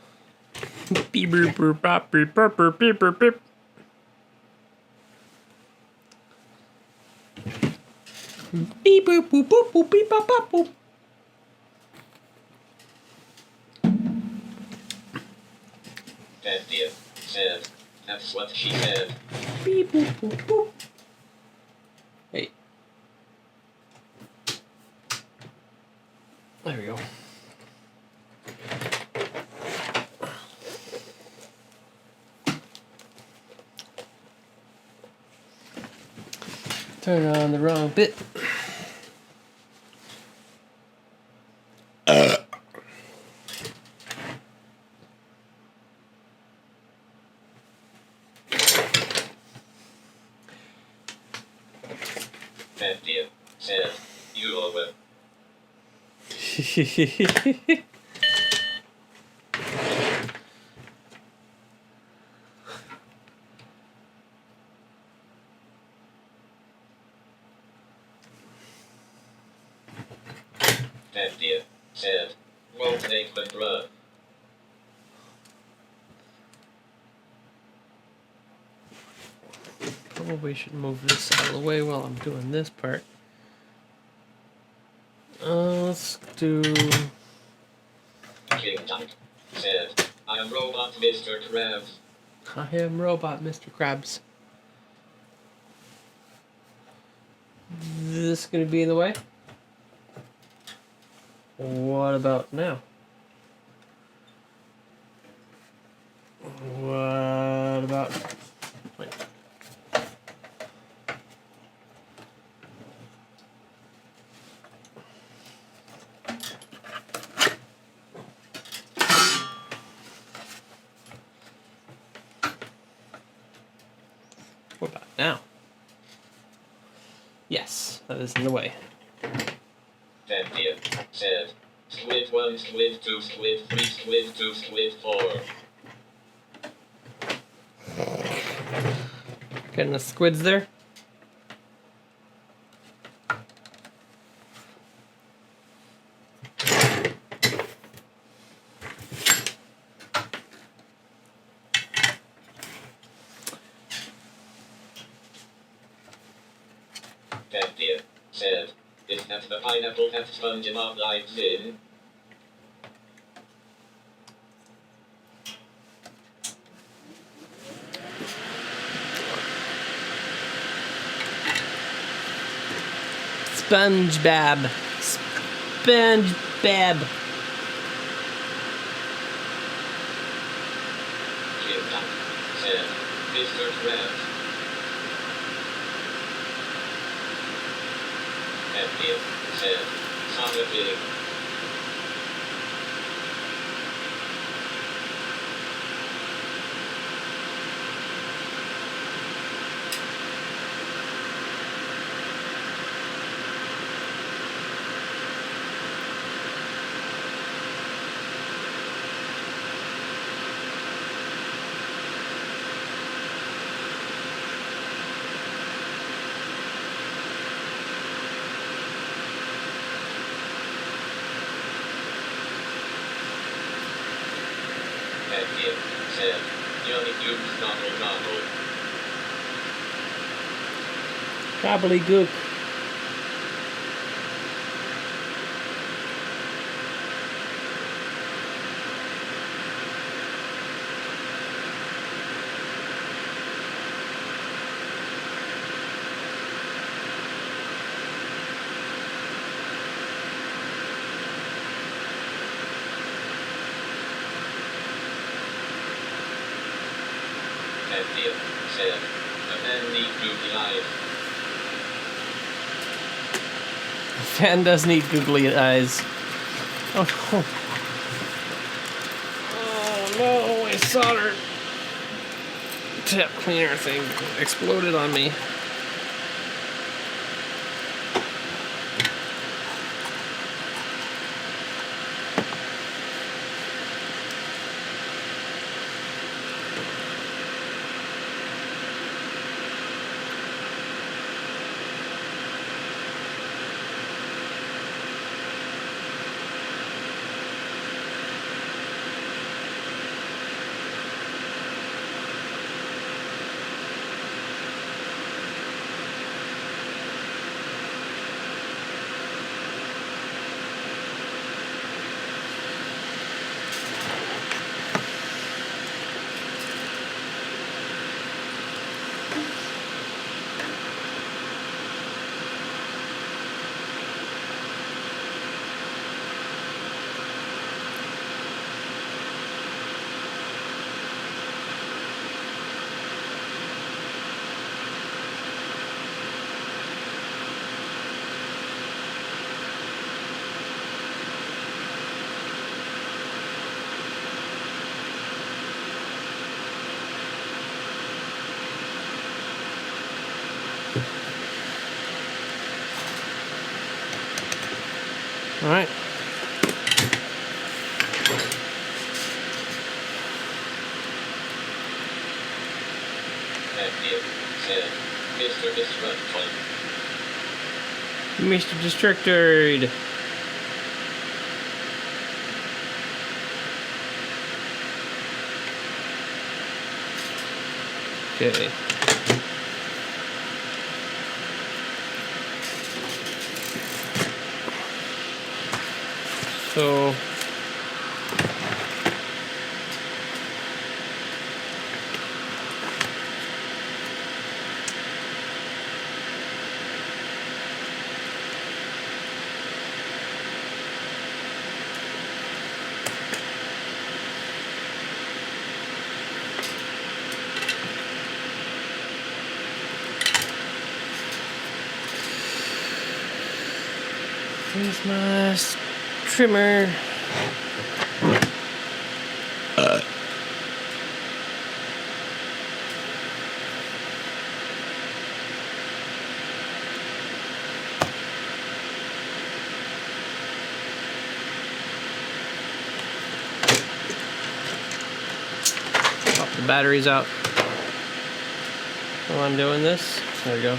Beep boop boop bop beep boop boop beep boop beep. Beep boop boop boop boop beep bop bop boop. Said, that's what she said. Beep boop boop boop. Hey. There we go. Turn on the wrong bit. Said, you all will. Said, won't take the drug. Probably should move this out of the way while I'm doing this part. Let's do. King Tut said, I am robot Mr. Krabs. I am robot, Mr. Krabs. this going to be in the way? What about now? What about... Wait. What about now? Yes, that is in the way. Then here, said, squid 1, squid 2, squid 3, squid 2, squid 4. Getting the squids there? Then here, said, is that the pineapple that SpongeBob lives in? SpongeBob. SpongeBob. Jim Duck, said, Mr. Krabs. And here, said, Sonic Big. And here, said, Johnny Cubes Donald Donald. Gobbledygook. And here, said, a man need googly eyes. Fan does need googly eyes. Oh no. Oh no, my solder tap cleaner thing exploded on me. All right. And here, said, Mr. Disruptor. Mr. Destructoid. Okay. So Here's my trimmer. Pop the batteries out while I'm doing this. There we go.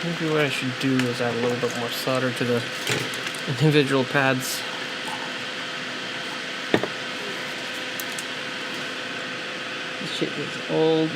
Maybe what I should do is add a little bit more solder to the individual pads. This shit is old.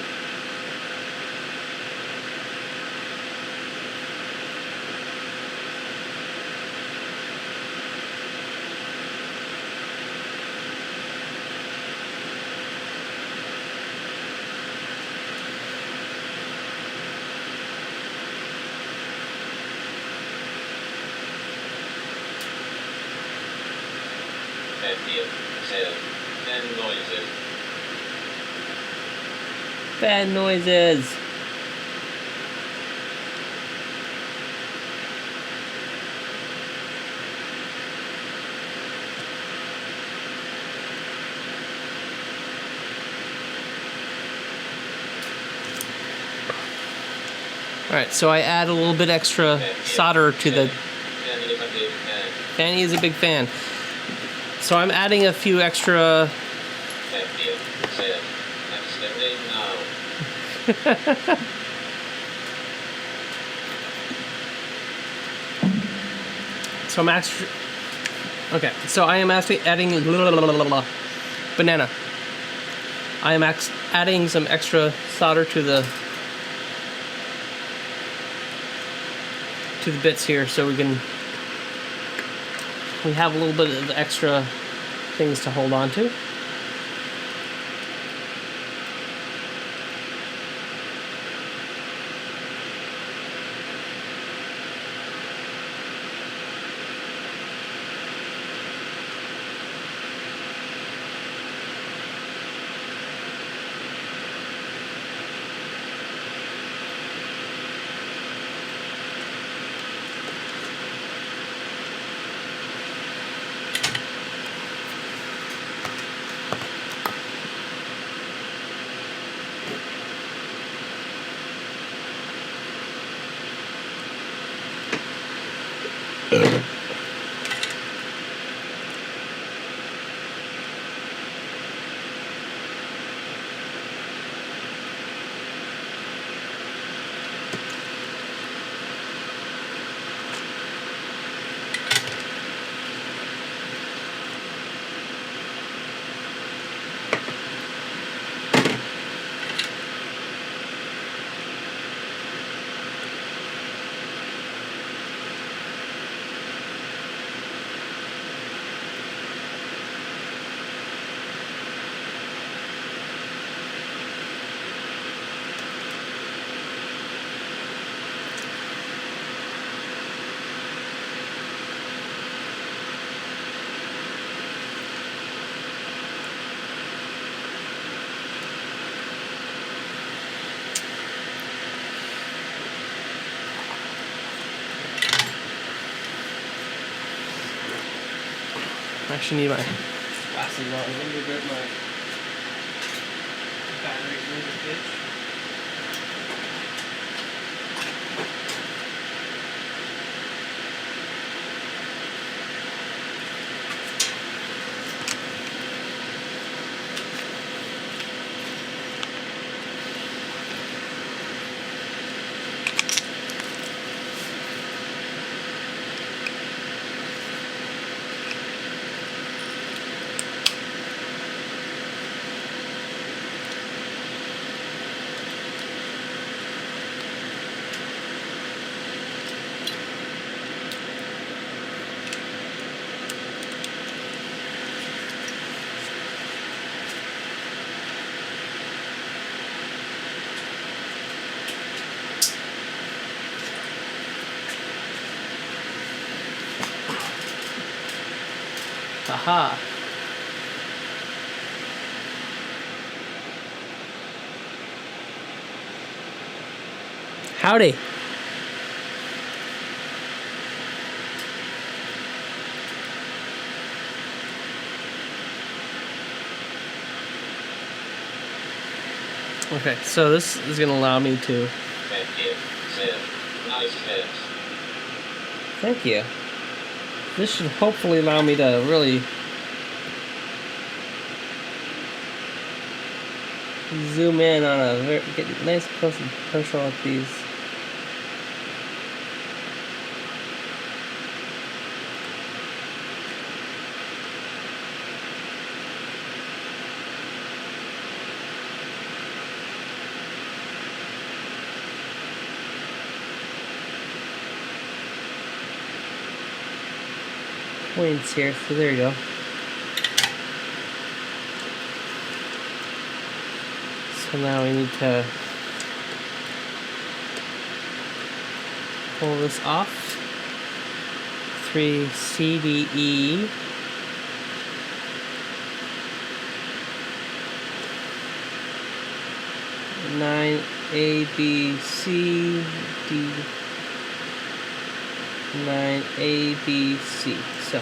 And here, says, and noises. Fan noises. Alright, so I add a little bit extra solder to the... Fanny is a big fan. So I'm adding a few extra... And here, says, I'm stepping now. So I'm actually... Okay, so I am actually adding... Banana. I am adding some extra solder to the bits here, so we have a little bit of extra things to hold on to. I actually need my glasses on. Let me get my batteries in the ditch. Haha. Howdy. Okay, so this is going to allow me to... Thank you, Sid. Nice hit. Thank you. This should hopefully allow me to really zoom in on a very, get nice close and personal at these. Points here, so there you go. So now we need to pull this off. 3 CDE. Nine ABC D 9 ABC. So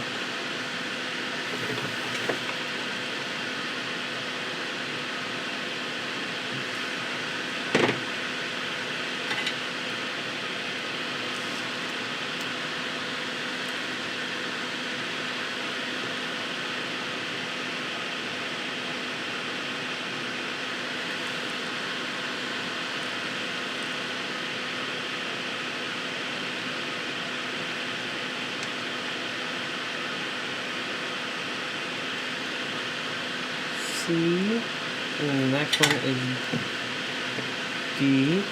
C, and the next one is D.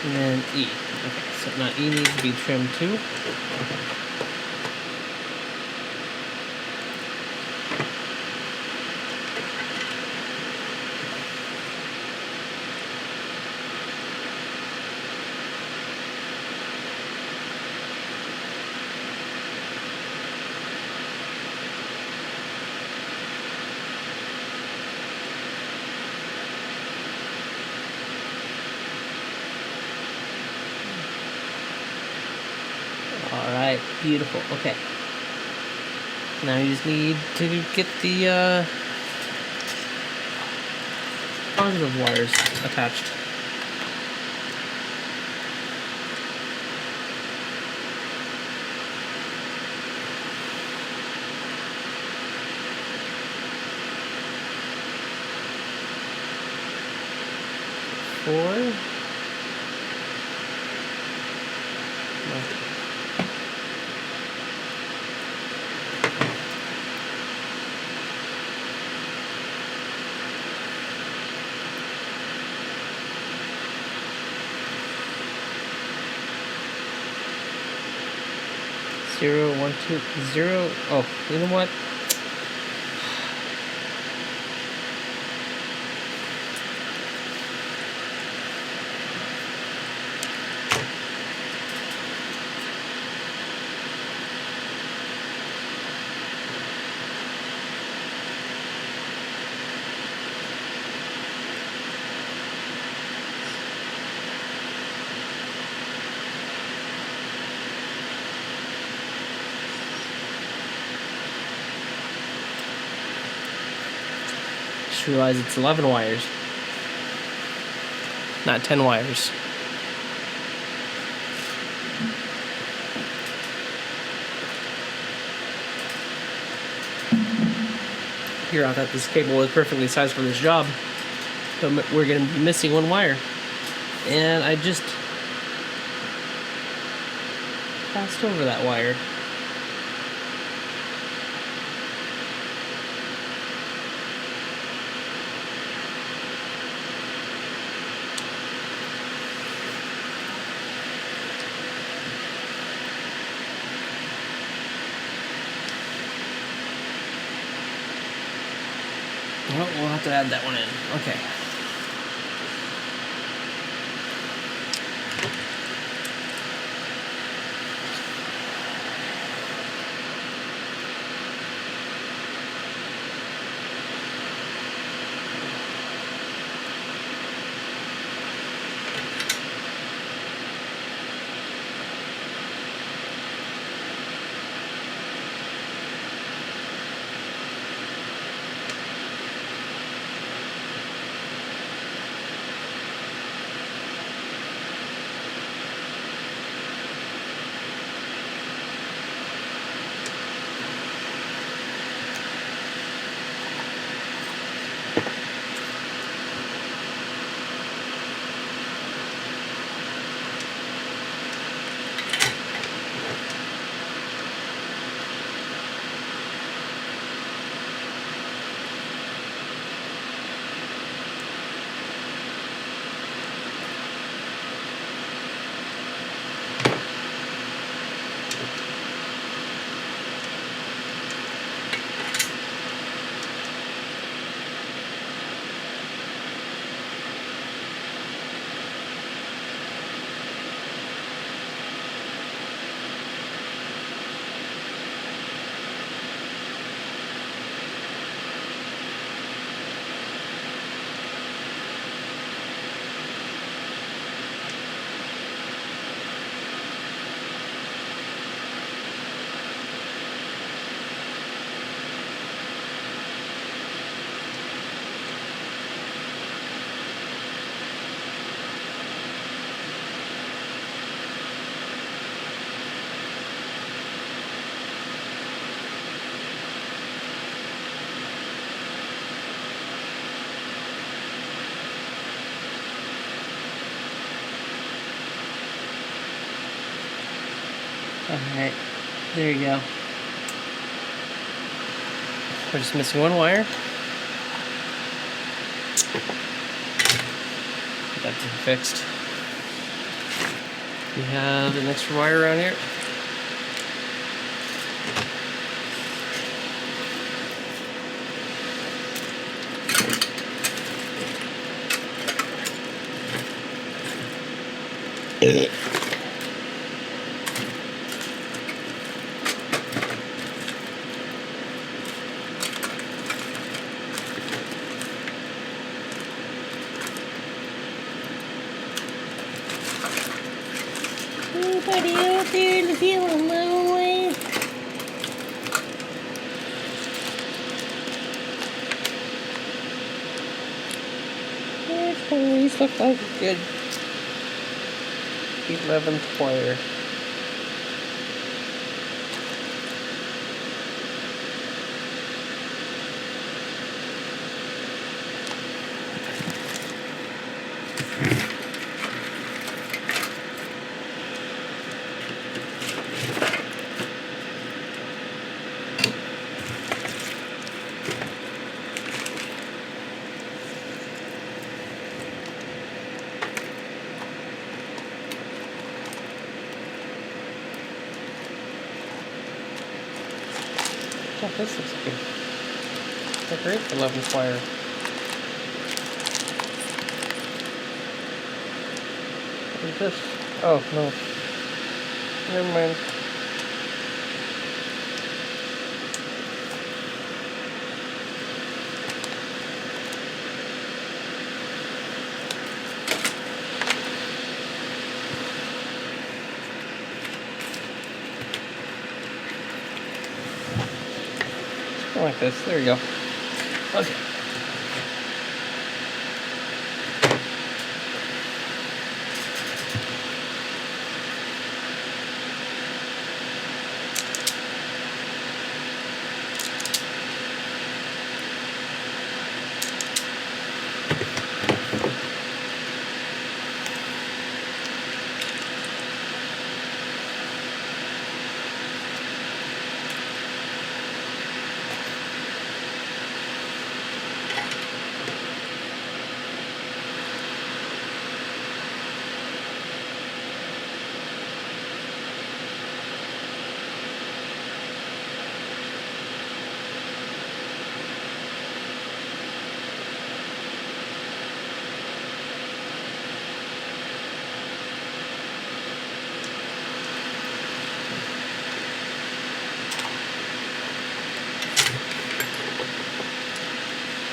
And then E. Okay, so now E needs to be trimmed too. Alright, beautiful. Okay. Now you just need to get the positive wires attached. Four. Zero, 1, 2, 0. Oh, you know what? Just realized it's 11 wires, not 10 wires. figure out that this cable was perfectly sized for this job. So we're going to be missing one wire. And I just passed over that wire. Well, we'll have to add that one in. Okay. Alright, there you go. We're just missing one wire. Get that thing fixed. We have an extra wire around here. Anybody out there feeling lonely? This always look like a good 11th wire. Oh, this looks good. A great 11th wire. What is this? Oh, no. Never mind. Like this. There you go. Okay.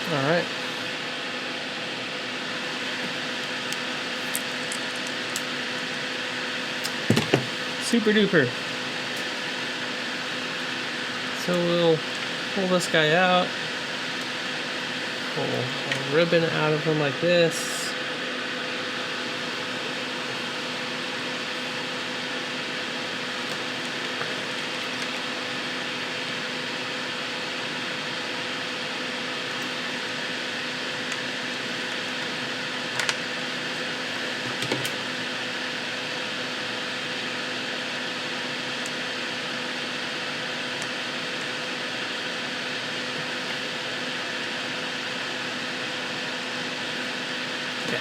All right. Super duper. So we'll pull this guy out, pull a ribbon out of him like this. Okay.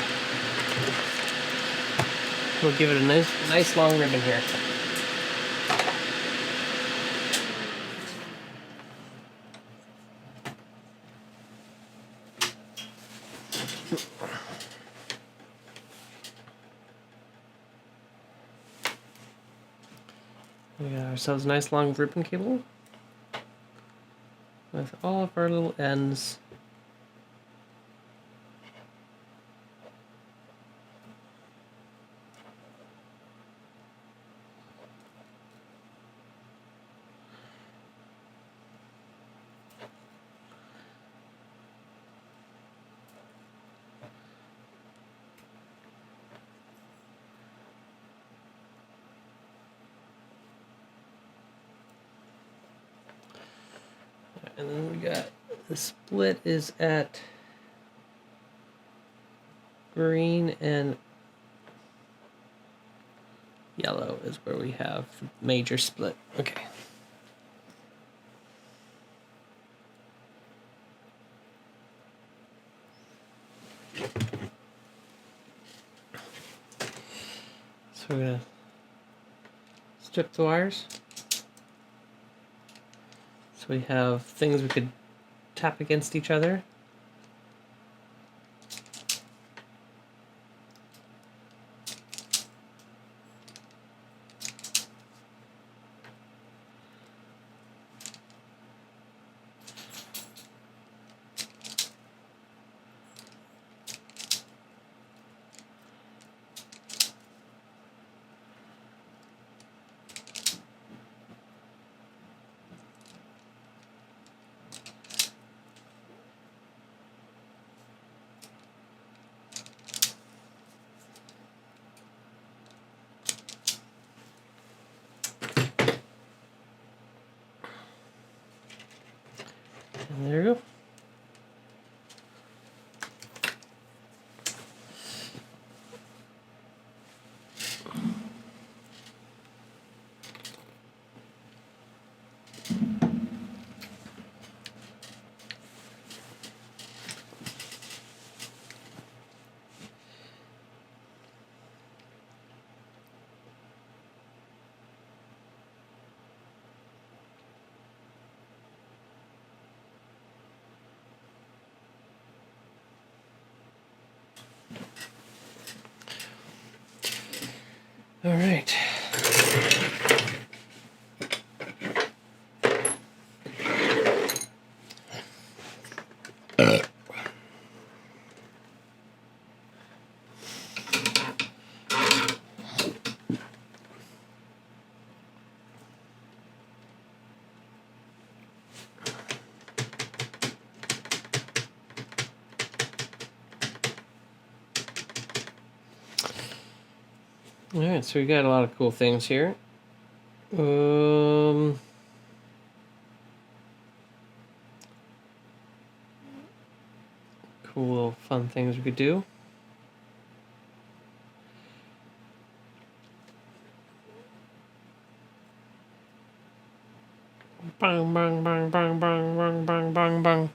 We'll give it a nice long ribbon here. We got ourselves a nice long ribbon cable with all of our little ends. And then we got the split is at green and yellow is where we have the major split. Okay. So we're gonna strip the wires. So we have things we could tap against each other. And there you go. All right. All right, so we got a lot of cool things here. Cool little fun things we could do. Bang, bang, bang, bang, bang, bang, bang, bang, bang.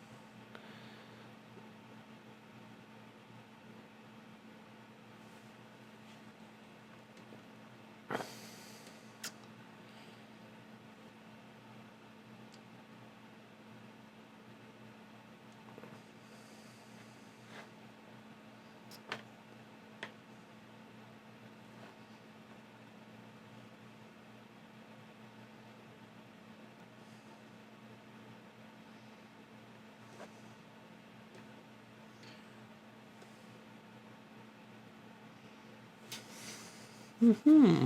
Hmm.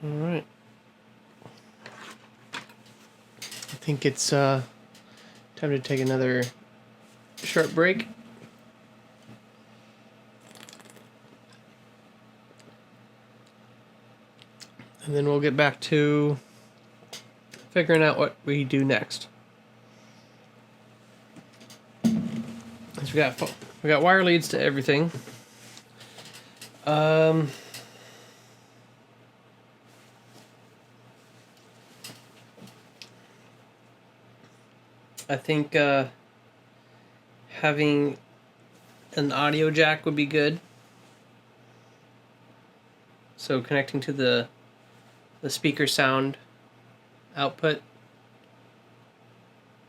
All right. I think it's time to take another short break. And then we'll get back to figuring out what we do next. So we got wire leads to everything. I think having an audio jack would be good. So connecting to the speaker sound output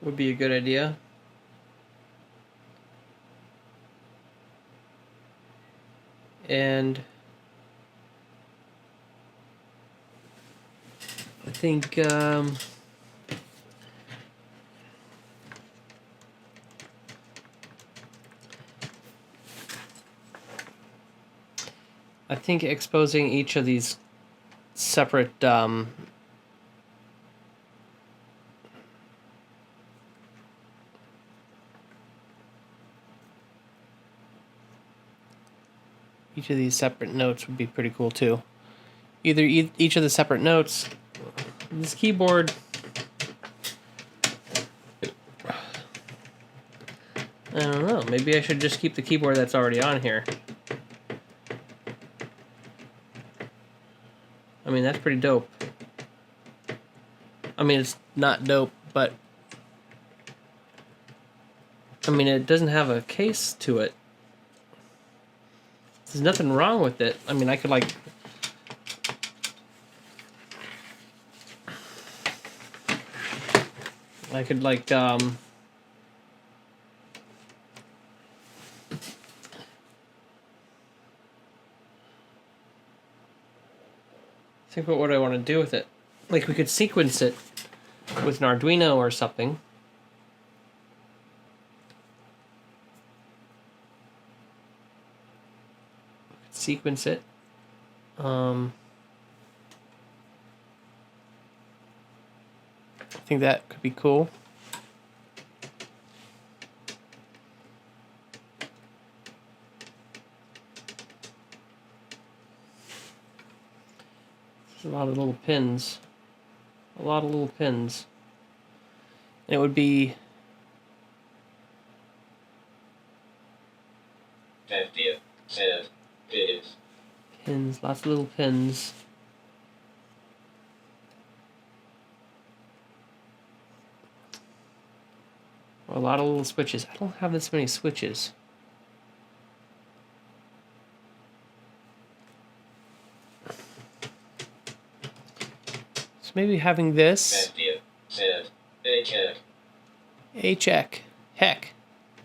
would be a good idea. And I think exposing each of these separate each of these separate notes would be pretty cool too. Either each of the separate notes. This keyboard, I don't know. Maybe I should just keep the keyboard that's already on here. I mean, that's pretty dope. I mean, it's not dope, but I mean, it doesn't have a case to it. There's nothing wrong with it. I mean, I could like think about what I want to do with it. Like, we could sequence it with an Arduino or something. Sequence it. I think that could be cool. There's a lot of little pins. A lot of little pins. And it would be 50 cent pins. Pins, lots of little pins. Or a lot of little switches. I don't have this many switches. So maybe having this. 50 cent a check. A check. Heck.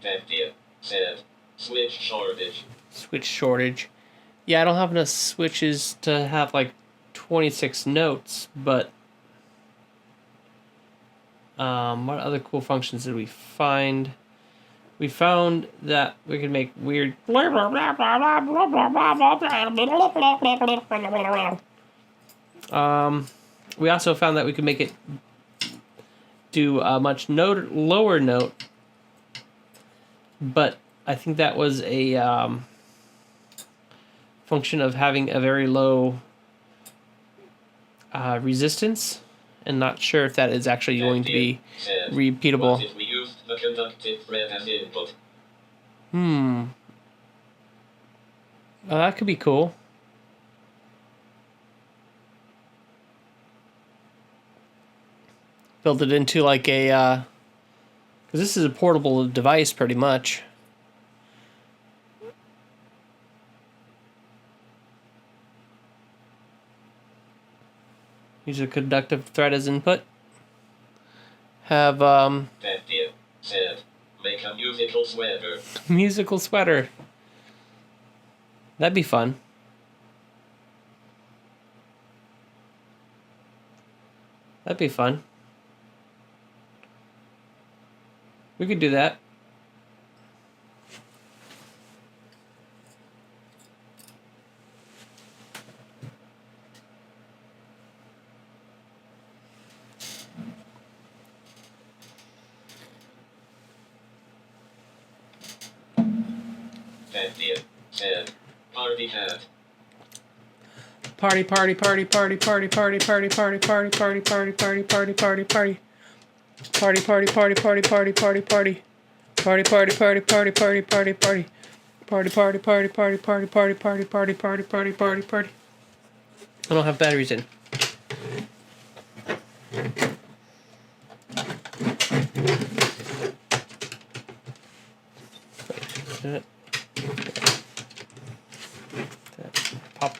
50 cent switch shortage. Switch shortage. Yeah, I don't have enough switches to have like 26 notes, but what other cool functions did we find? We found that we could make weird we also found that we could make it do a much lower note, but I think that was a function of having a very low resistance, and not sure if that is actually going to be repeatable. What if we used the conductive thread as input? Well, that could be cool. Build it into like a, because this is a portable device pretty much. Use a conductive thread as input. Have 50 cent. Make a musical sweater. musical sweater. That'd be fun. That'd be fun. We could do that. Band deal. Said. Party hat. Party, party, party, party, party, party, party, party, party, party, party, party, party, party, party. Party, party, party, party, party, party, party. Party, party, party, party, party, party, party. Party, party, party, party, party, party, party, party, party, party, party, party. I don't have batteries in. Wait. Pop.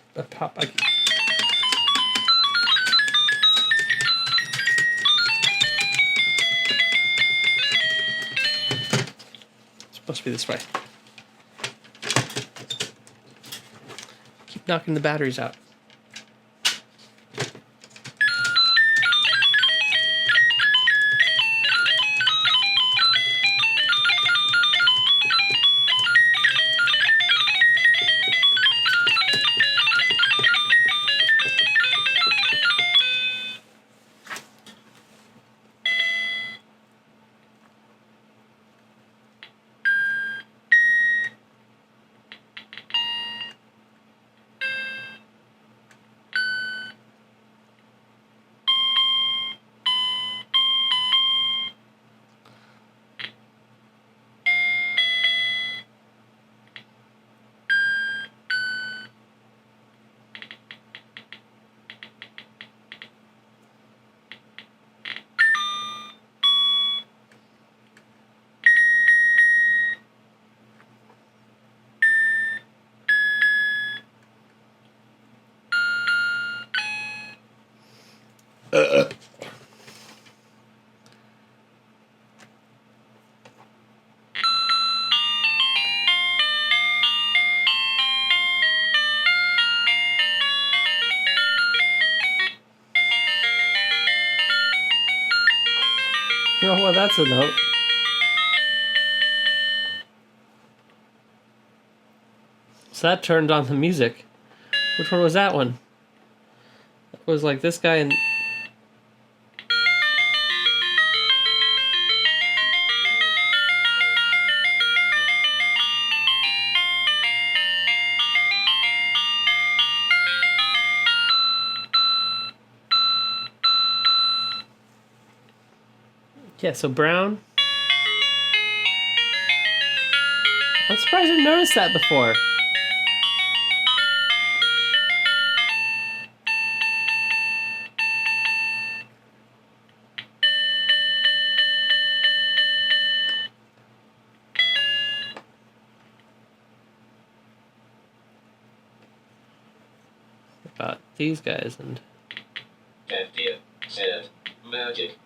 It's supposed to be this way. Keep knocking the batteries out. Oh, well, that's a note. So that turned on the music. Which one was that one? It was like this guy and... Yeah, so brown. I'm surprised I didn't notice that before. About these guys and... Band deal. Said. Magic.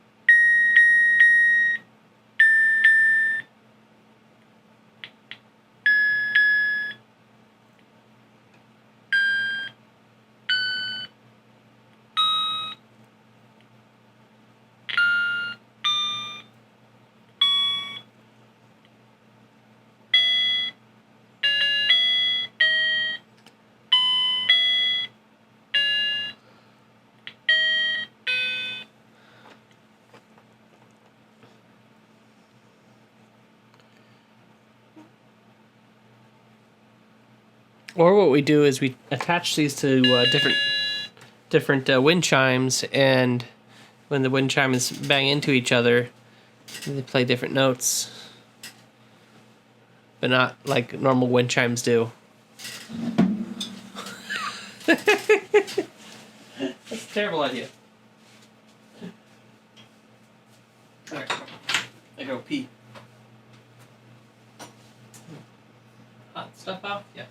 Or what we do is we attach these to different wind chimes, and when the wind chimes bang into each other, they play different notes, but not like normal wind chimes do. That's a terrible idea. Alright, I go pee. Hot stuff out? Yeah.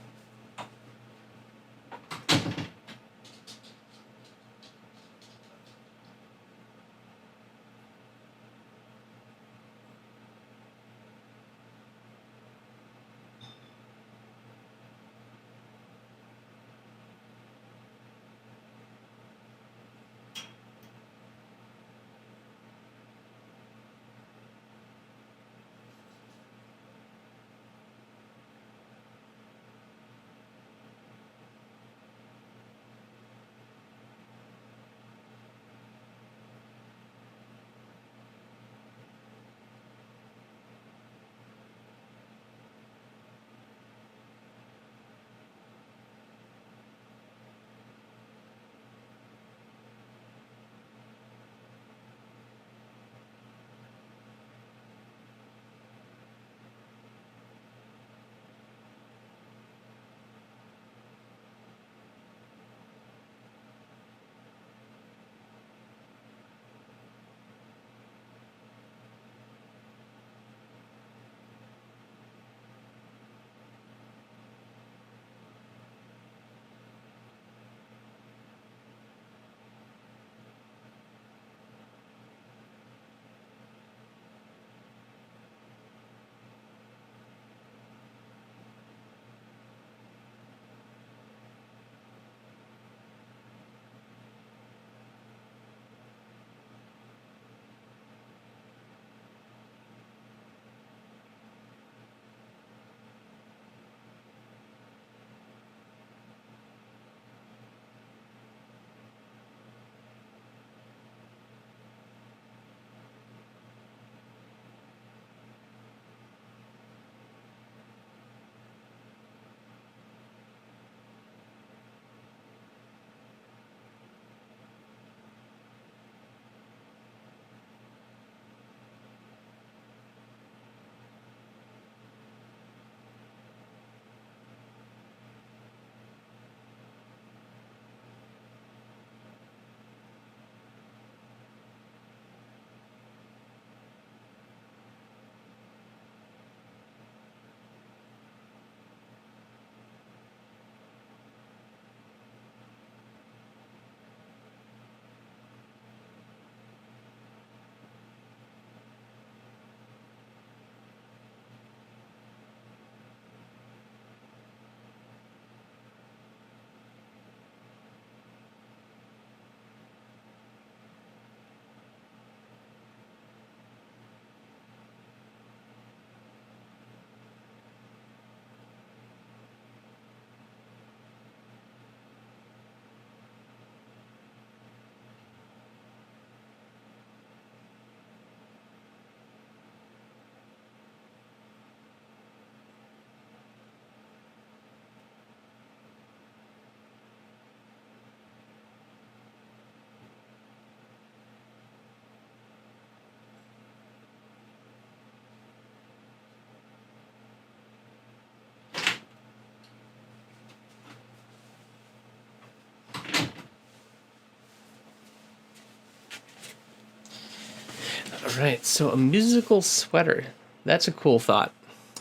right, so a musical sweater. That's a cool thought.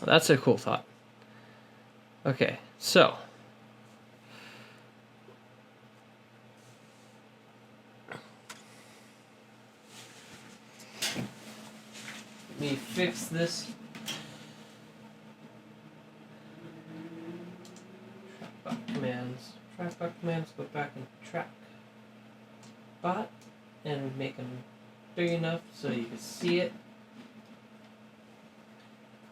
That's a cool thought. Okay, so. Let me fix this. Trackbot commands. Trackbot commands, go back and track bot and make them big enough so you can see it.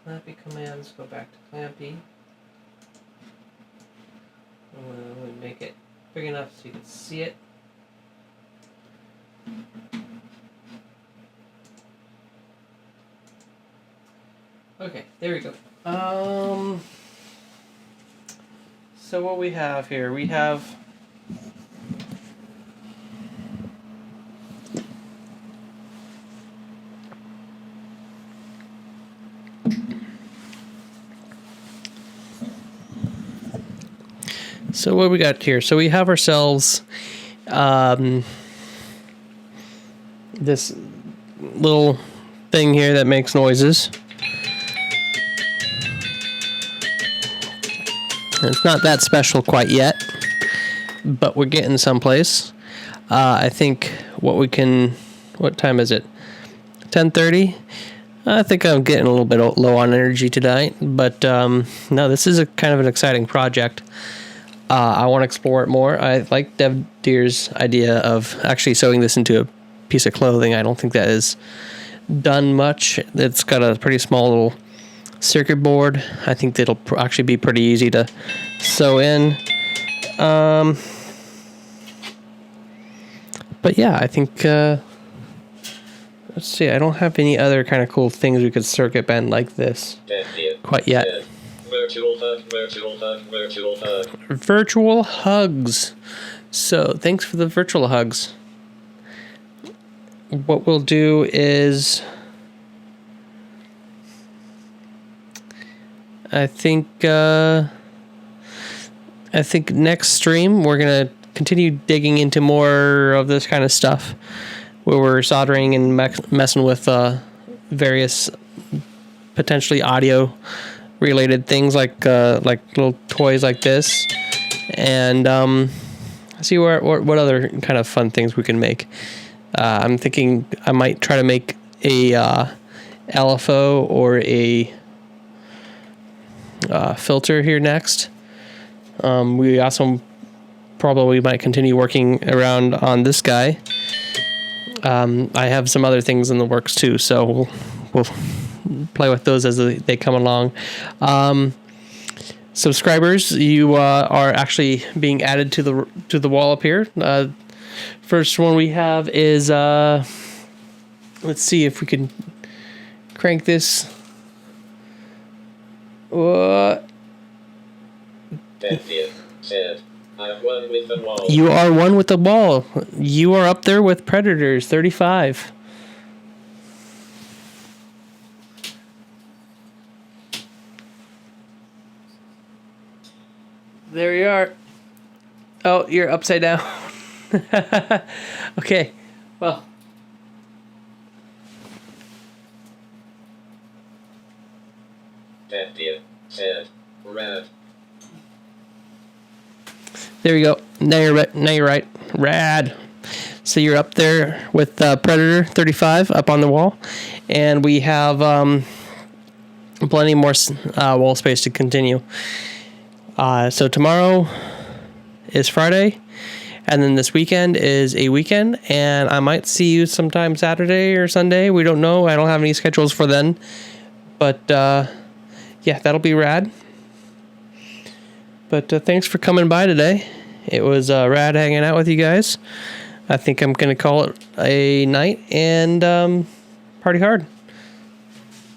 Clampy commands, go back to Clampy. We'll make it big enough so you can see it. Okay, there we go. So what we have here, we have so what we got here. So we have ourselves this little thing here that makes noises. It's not that special quite yet, but we're getting someplace. I think what time is it? 10:30? I think I'm getting a little bit low on energy tonight, but no, this is a kind of an exciting project. I want to explore it more. I like Dev Deer's idea of actually sewing this into a piece of clothing. I don't think that is done much. It's got a pretty small little circuit board. I think that'll actually be pretty easy to sew in. But yeah, I think let's see, I don't have any other kind of cool things we could circuit bend like this quite yet. Virtual hug, virtual hug, virtual hug. Virtual hugs. So thanks for the virtual hugs. What we'll do is I think next stream we're gonna continue digging into more of this kind of stuff, where we're soldering and messing with various potentially audio related things like little toys like this, and see what other kind of fun things we can make. I'm thinking I might try to make a LFO or a filter here next. We also probably might continue working around on this guy. I have some other things in the works too, so we'll play with those as they come along. Subscribers, you are actually being added to the wall up here. First one we have is let's see if we can crank this. What? You are one with the wall. You are up there with Predators 35. There you are. Oh, you're upside down. Okay. Well. There you go. Now you're right. Rad. So you're up there with Predator 35 up on the wall, and we have plenty more wall space to continue. So tomorrow is Friday, and then this weekend is a weekend, and I might see you sometime Saturday or Sunday. We don't know. I don't have any schedules for then, but yeah, that'll be rad. But thanks for coming by today. It was rad hanging out with you guys. I think I'm going to call it a night and party hard.